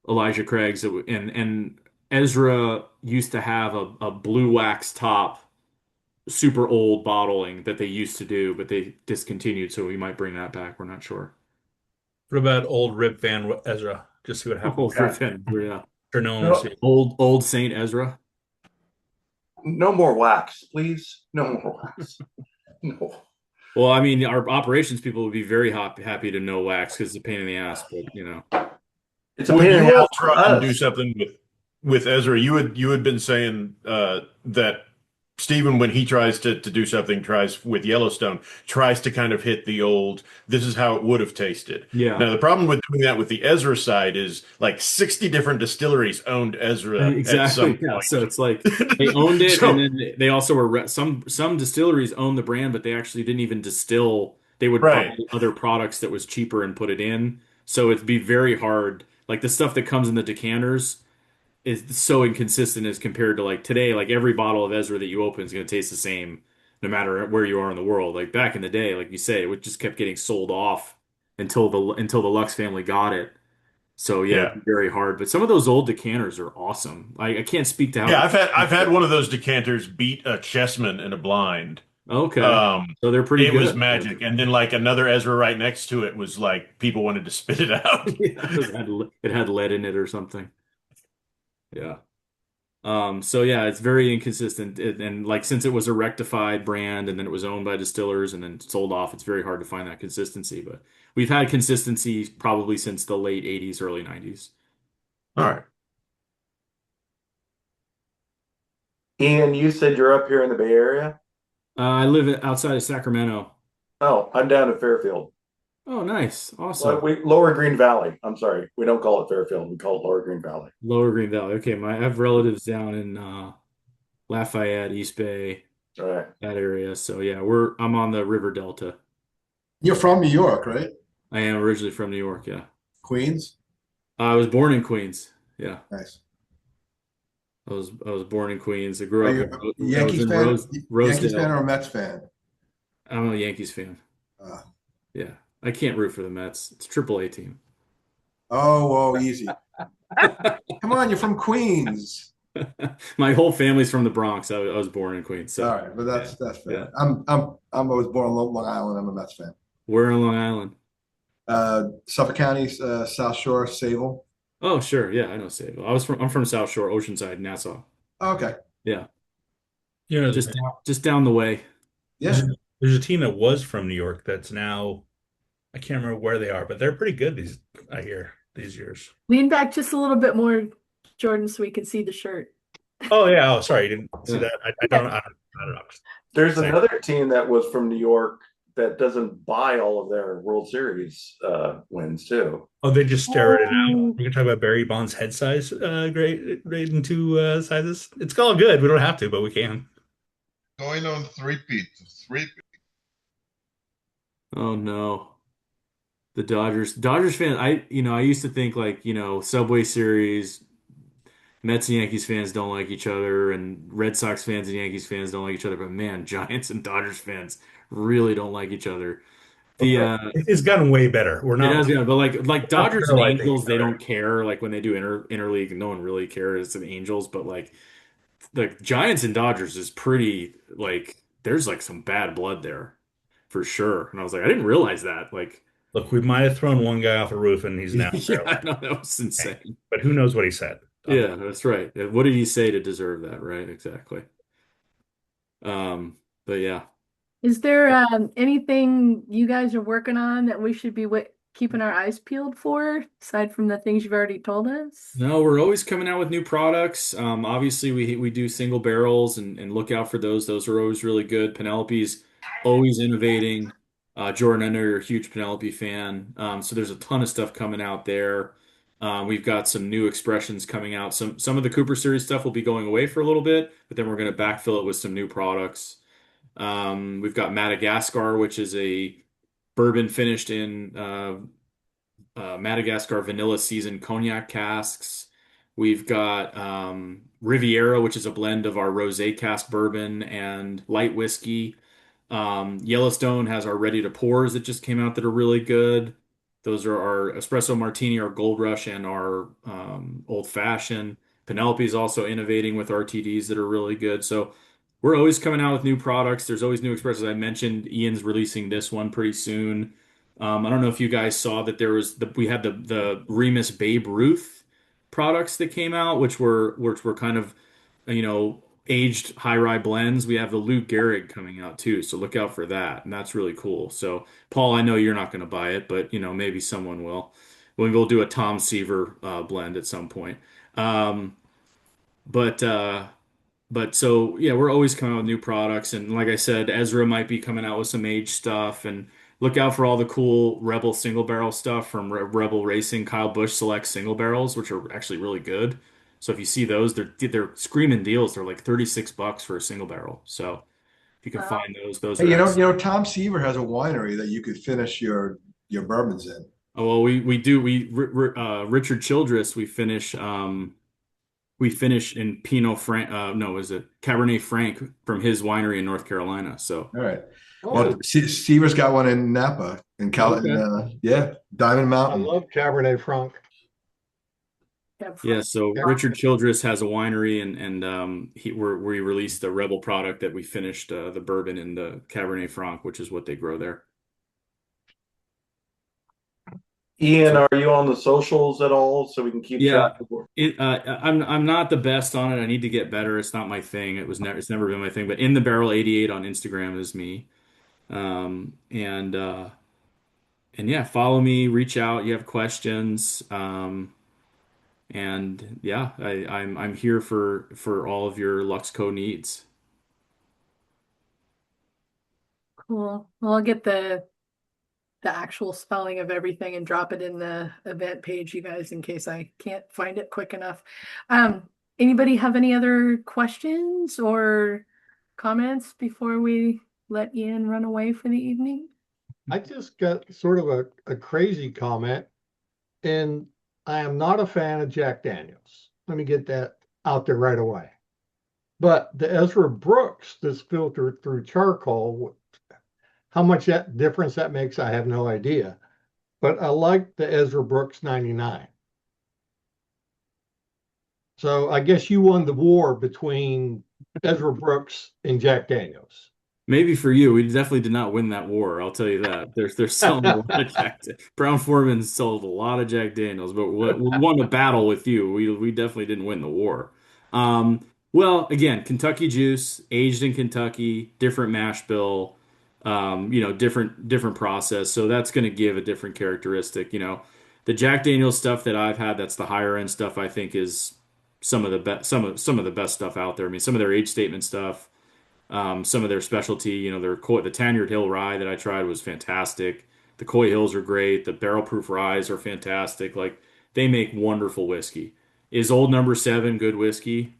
Elijah Craig's and Ezra used to have a blue wax top, super old bottling that they used to do, but they discontinued. So we might bring that back. We're not sure. What about old Rip Van Ezra? Just see what happens. Old Griffin, yeah. Sure, no one will No, see. Old Saint Ezra. no more wax, please. No more wax. No. Well, I mean, our operations people would be very happy to know wax because it's a pain in the ass, but you know. It's a When pain in you the ass all for try and do us. something with Ezra, you had been saying that Stephen, when he tries to do something, tries with Yellowstone, tries to kind of hit the old, this is how it would have tasted. Yeah. Now, the problem with doing that with the Ezra side is like 60 different distilleries owned Ezra at some Exactly. Yeah. So point. it's like they owned it, and So, then they also were some distilleries own the brand, but they actually didn't even distill. They would buy right. other products that was cheaper and put it in. So it'd be very hard. Like the stuff that comes in the decanters is so inconsistent as compared to like today. Like every bottle of Ezra that you open is going to taste the same, no matter where you are in the world. Like back in the day, like you say, it just kept getting sold off until the Lux family got it. So yeah, Yeah. it'd be very hard. But some of those old decanters are awesome. I can't speak to how Yeah, the I've had one of those decanters beat a chessman in a blind. okay. Um, So they're pretty it was good. magic. And then like another Ezra right next to it was like people wanted to spit it out. Yeah, it had lead in it or something. Yeah. So yeah, it's very inconsistent. And like since it was a rectified brand and then it was owned by distillers and then sold off, it's very hard to find that consistency. But we've had consistency probably since the late 80s, early 90s. All right. Ian, you said you're up here in the Bay Area? I live outside of Sacramento. Oh, I'm down in Fairfield. Oh, nice. Well, Awesome. Lower Green Valley. I'm sorry. We don't call it Fairfield. We call it Lower Green Valley. Lower Green Valley. Okay, I have relatives down in Lafayette, East Bay, All right. that area. So yeah, I'm on the River Delta. You're from New York, right? I am originally from New York, yeah. Queens? I was born in Queens. Yeah. Nice. I was born in Queens. I Are grew you up a I was Yankees in fan? Yankees fan Rosedale. or a Mets fan? I'm a Yankees fan. Uh, Yeah. I can't root for the Mets. It's a triple A team. oh, easy. Come on, you're from Queens. My whole family's from the Bronx. I was born in Queens. So All right, but that's fair. yeah. I was born on Long Island. I'm a Mets fan. We're in Long Island. Suffolk County, South Shore, Sable. Oh, sure. Yeah, I know Sable. I'm from South Shore, Oceanside, Nassau. Okay. Yeah. You know, Just down the way. Yeah. there's a team that was from New York that's now, I can't remember where they are, but they're pretty good I hear these years. Lean back just a little bit more, Jordan, so we can see the shirt. Oh yeah. Oh, sorry, you didn't see Yeah. that. I don't know. There's Same. another team that was from New York that doesn't buy all of their World Series wins too. Oh, they just stare it out. Oh, We can talk about Barry Bonds' head size, grade in two sizes. It's all good. We don't have to, but we can. Going on three-peat. Three. Oh no. The Dodgers fan, I used to think like, Subway Series, Mets and Yankees fans don't like each other, and Red Sox fans and Yankees fans don't like each other, but man, Giants and Dodgers fans really don't like each other. The It's gotten way better. We're It not has, yeah, but like not Dodgers and paralyzing each Angels, they other. don't care. Like when they do interleague, no one really cares. It's the Angels, but like the Giants and Dodgers is pretty like there's like some bad blood there for sure. And I was like, I didn't realize that. Like, Look, we might have thrown one guy off a roof, and he's now yeah, I know that was paralyzed. insane. But who knows what he said? Yeah, that's right. What did he say to deserve that? Right, exactly. Um, but yeah. is there anything you guys are working on that we should be keeping our eyes peeled for, aside from the things you've already told us? No, we're always coming out with new products. Obviously, we do single barrels and look out for those. Those are always really good. Penelope's always innovating. Jordan, I know you're a huge Penelope fan. So there's a ton of stuff coming out there. We've got some new expressions coming out. Some of the Cooper Series stuff will be going away for a little bit, but then we're going to backfill it with some new products. We've got Madagascar, which is a bourbon finished in Madagascar vanilla seasoned cognac casks. We've got Riviera, which is a blend of our rosé cask bourbon and light whiskey. Yellowstone has our ready to pours that just came out that are really good. Those are our espresso martini, our gold rush, and our old fashioned. Penelope is also innovating with RTDs that are really good. So we're always coming out with new products. There's always new expressions. I mentioned Ian's releasing this one pretty soon. I don't know if you guys saw that we had the Remus Babe Ruth products that came out, which were kind of aged high rye blends. We have the Lou Gehrig coming out too, so look out for that, and that's really cool. So Paul, I know you're not going to buy it, but maybe someone will. We'll do a Tom Seaver blend at some point. Um, but so yeah, we're always coming out with new products, and like I said, Ezra might be coming out with some age stuff, and look out for all the cool Rebel single barrel stuff from Rebel Racing. Kyle Busch selects single barrels, which are actually really good. So if you see those, they're screaming deals. They're like $36 for a single barrel. So if you can Wow. find those Hey, are excellent. Tom Seaver has a winery that you could finish your bourbons in. Oh well, we do Richard Childress we finish in Pinot Franc. No, is it Cabernet Franc from his winery in North Carolina? So, All right. Oh, Well, Seaver's got one in Napa, in okay. yeah, Diamond I Mountain. love Cabernet Franc. Yeah, so Yeah. Richard Childress has a winery, and we released the Rebel product that we finished the bourbon in the Cabernet Franc, which is what they grow there. Ian, are you on the socials at all so we can keep Yeah, track of I'm not the best on it. I need to get better. It's not my thing. It's never been my thing. But In the Barrel 88 on Instagram is me. And yeah, follow me, reach out. You have questions. And yeah, I'm here for all of your Luxco needs. Cool. Well, I'll get the actual spelling of everything and drop it in the event page, you guys, in case I can't find it quick enough. Anybody have any other questions or comments before we let Ian run away for the evening? I just got sort of a crazy comment, and I am not a fan of Jack Daniels. Let me get that out there right away. But the Ezra Brooks that's filtered through charcoal, how much that difference that makes, I have no idea. But I like the Ezra Brooks 99. So I guess you won the war between Ezra Brooks and Jack Daniels. Maybe for you, we definitely did not win that war. I'll tell you that. They're selling a lot of Brown Foreman sold a lot of Jack Daniels, but we won a battle with you. We definitely didn't win the war. Well, again, Kentucky juice, aged in Kentucky, different mash bill, different process. So that's going to give a different characteristic. The Jack Daniels stuff that I've had, that's the higher end stuff. I think is some of the best stuff out there. I mean, some of their age statement stuff some of their specialty. The Tanyard Hill rye that I tried was fantastic. The Coy Hills are great. The barrel proof ryes are fantastic. Like they make wonderful whiskey. Is Old Number Seven good whiskey?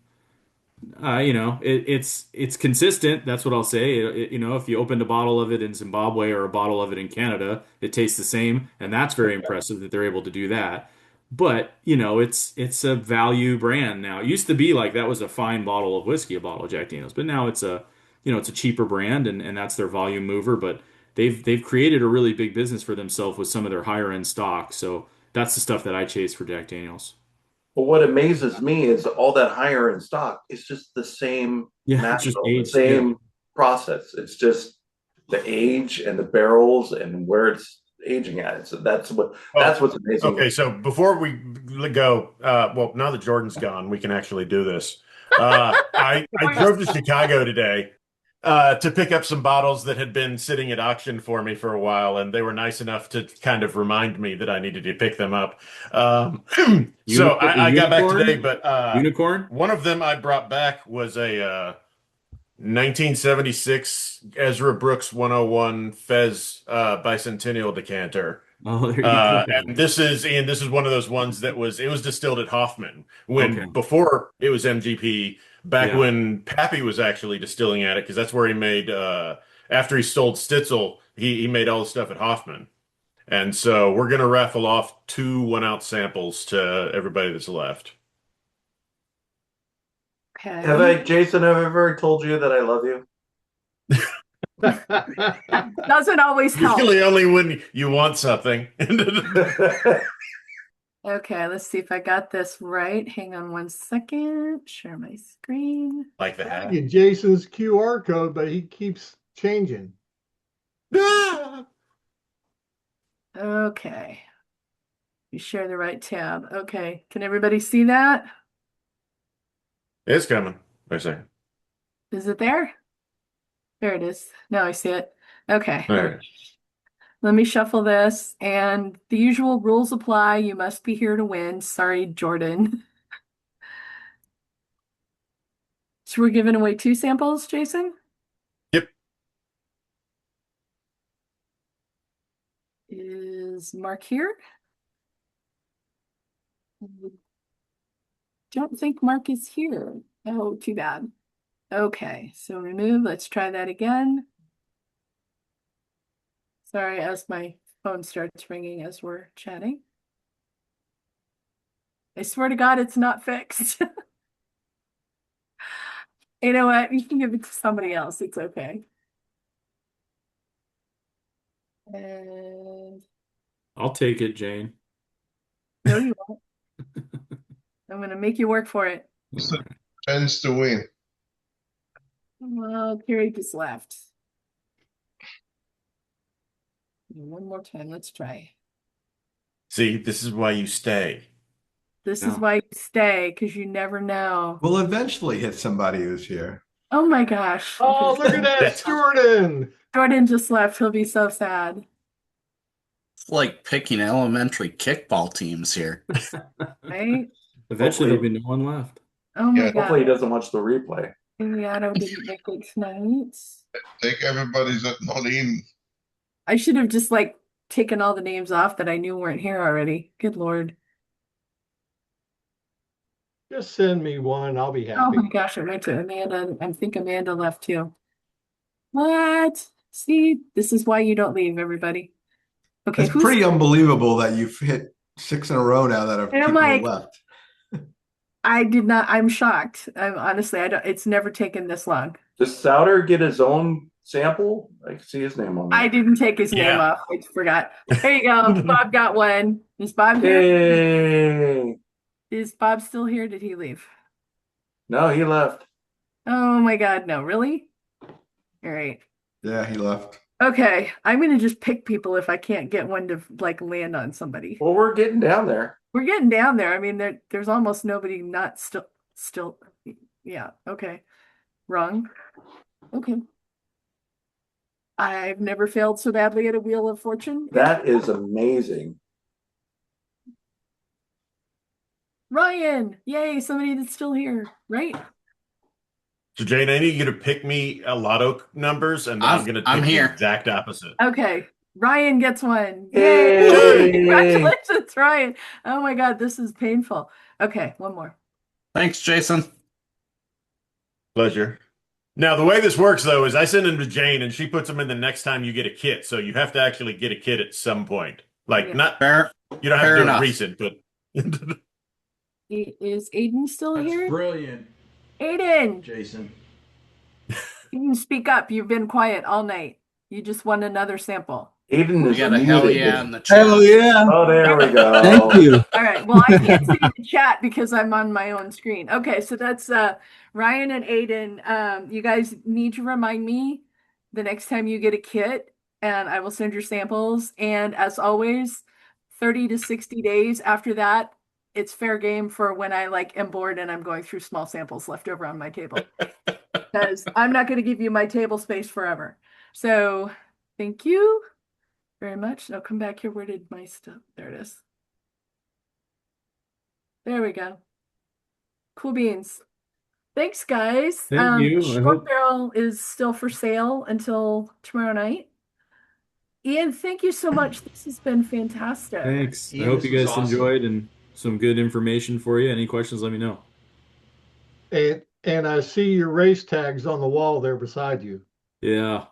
It's consistent. That's what I'll say. If you opened a bottle of it in Zimbabwe or a bottle of it in Canada, it tastes the same, and that's very impressive that they're able to do that. But it's a value brand now. It used to be like that was a fine bottle of whiskey, a bottle of Jack Daniel's, but now it's a cheaper brand, and that's their volume mover. But they've created a really big business for themselves with some of their higher end stock. So that's the stuff that I chase for Jack Daniel's. But what amazes me is all that higher end stock is just the same Yeah, it's just macro, the aged. same process. It's just the age and the barrels and where it's aging at. So that's what's amazing. Okay, so before we go, well, now that Jordan's gone, we can actually do this. I drove to Chicago today to pick up some bottles that had been sitting at auction for me for a while, and they were nice enough to kind of remind me that I needed to pick them up. So I got back today, but Unicorn? one of them I brought back was a 1976 Ezra Brooks 101 Fez Bicentennial decanter. Oh, there you go. And this is one of those ones that was distilled at Hoffman Okay. before it was MGP, back Yeah. when Pappy was actually distilling at it, because that's where he made after he sold Stitzel, he made all the stuff at Hoffman. And so we're gonna raffle off 2 1-ounce samples to everybody that's left. Okay. Jason, have I ever told you that I love you? Doesn't always help. Usually only when you want something. Okay, let's see if I got this right. Hang on one second. Share my screen. Like the hat. Get Jason's QR code, but he keeps changing. Okay. You share the right tab. Okay. Can everybody see that? It's coming. Wait a second. Is it there? There it is. Now I see it. Okay. All right. Let me shuffle this, and the usual rules apply. You must be here to win. Sorry, Jordan. So we're giving away 2 samples, Jason? Yep. Is Mark here? Don't think Mark is here. Oh, too bad. Okay, so remove. Let's try that again. Sorry, as my phone starts ringing as we're chatting. I swear to God, it's not fixed. You know what? You can give it to somebody else. It's okay. And I'll take it, Jane. no, you won't. I'm going to make you work for it. Tends to win. Well, Carrie just left. One more time. Let's try. See, this is why you stay. This is why you stay, because you never know. We'll eventually hit somebody who's here. Oh my gosh. Oh, look at that, Jordan! Jordan just left. He'll be so sad. It's like picking elementary kickball teams here. Right? Eventually, there'll be no one left. Oh my Yeah. God. Hopefully he doesn't watch the replay. Indiana didn't make it tonight. Take everybody's not in. I should have just taken all the names off that I knew weren't here already. Good Lord. Just send me one. I'll be Oh happy. my gosh, I went to Amanda. I think Amanda left too. What? See, this is why you don't leave, everybody. Okay, It's pretty unbelievable that you've hit 6 in a row now that have And I'm people like- left. I did not. I'm shocked. I'm honestly, I don't. It's never taken this long. Does Souter get his own sample? I can see his name on there. I didn't take his name Yeah. off. I forgot. There you go. Bob got one. Is Bob here? Hey. Is Bob still here? Did he leave? No, he left. Oh my God, no, really? All right. Yeah, he left. Okay, I'm gonna just pick people if I can't get one to land on somebody. Well, we're getting down there. We're getting down there. I mean, there's almost nobody not still. Yeah. Okay. Wrong. Okay. I've never failed so badly at a Wheel of Fortune. That is amazing. Ryan, yay! Somebody that's still here, right? So Jane, I need you to pick me a lotto numbers, and I'm going to I'm pick the here. exact opposite. Okay. Ryan gets one. Yay! Yay! Congratulations, Ryan. Oh my God, this is painful. Okay, one more. Thanks, Jason. Pleasure. Now, the way this works, though, is I send them to Jane, and she puts them in the next time you get a kit. So you have to actually get a kit at some point. Like, Yeah. not, Fair. you don't have fair to do enough. it recent, but Is Aiden still That's here? brilliant, Aiden, Jason. you can speak up. You've been quiet all night. You just won another sample. Aiden We is got a hell muted. yeah in the chat. Hell yeah. Oh, there we go. Thank you. All right. Well, I can't see the chat because I'm on my own screen. Okay, so that's Ryan and Aiden. You guys need to remind me the next time you get a kit, and I will send your samples. And as always, 30 to 60 days after that, it's fair game for when I am bored and I'm going through small samples left over on my table. Because I'm not going to give you my table space forever. So thank you very much. Now come back here. Where did my stuff? There it is. There we go. Cool beans. Thanks, guys. Thank you. I Short hope barrel is still for sale until tomorrow night. Ian, thank you so much. This has been fantastic. thanks. I Ian, hope this you was guys awesome. enjoyed and some good information for you. Any questions, let me know. And I see your race tags on the wall there beside you. Yeah.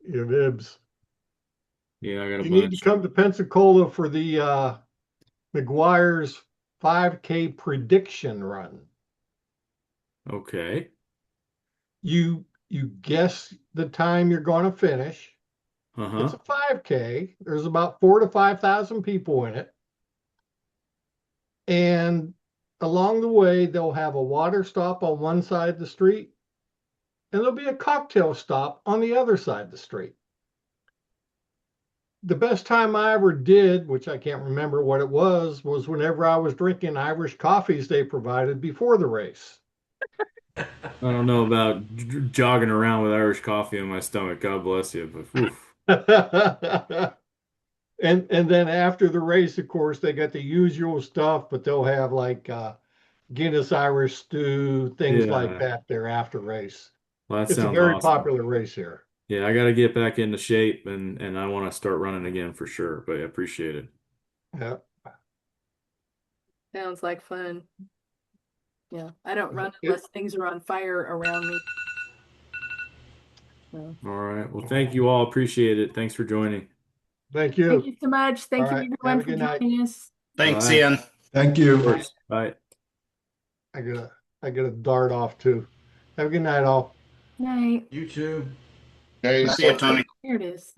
Your bibs. Yeah, I got a You need to bunch. come to Pensacola for the McGuire's 5K prediction run. Okay. You guess the time you're going to finish. Uh-huh. It's a 5K. There's about 4,000 to 5,000 people in it. And along the way, they'll have a water stop on one side of the street, and there'll be a cocktail stop on the other side of the street. The best time I ever did, which I can't remember what it was whenever I was drinking Irish coffees they provided before the race. I don't know about jogging around with Irish coffee in my stomach. God bless you, but oof. And then after the race, of course, they got the usual stuff, but they'll have Guinness Irish stew, things like Yeah. that there after race. Well, that It's a sounds very awesome. popular race here. Yeah, I got to get back into shape and I want to start running again for sure, but I appreciate it. Yeah. Sounds like fun. Yeah, I don't run unless things are on fire around me. So. All right. Well, thank you all. Appreciate it. Thanks for joining. Thank you. Thank you so much. Thank All you, right. everyone, Have a for good night. joining us. Thanks, Bye. Ian. Thank Of you. course. Bye. I gotta dart off too. Have a good night, all. Night. You too. Hey, See you, Tony. Here it is.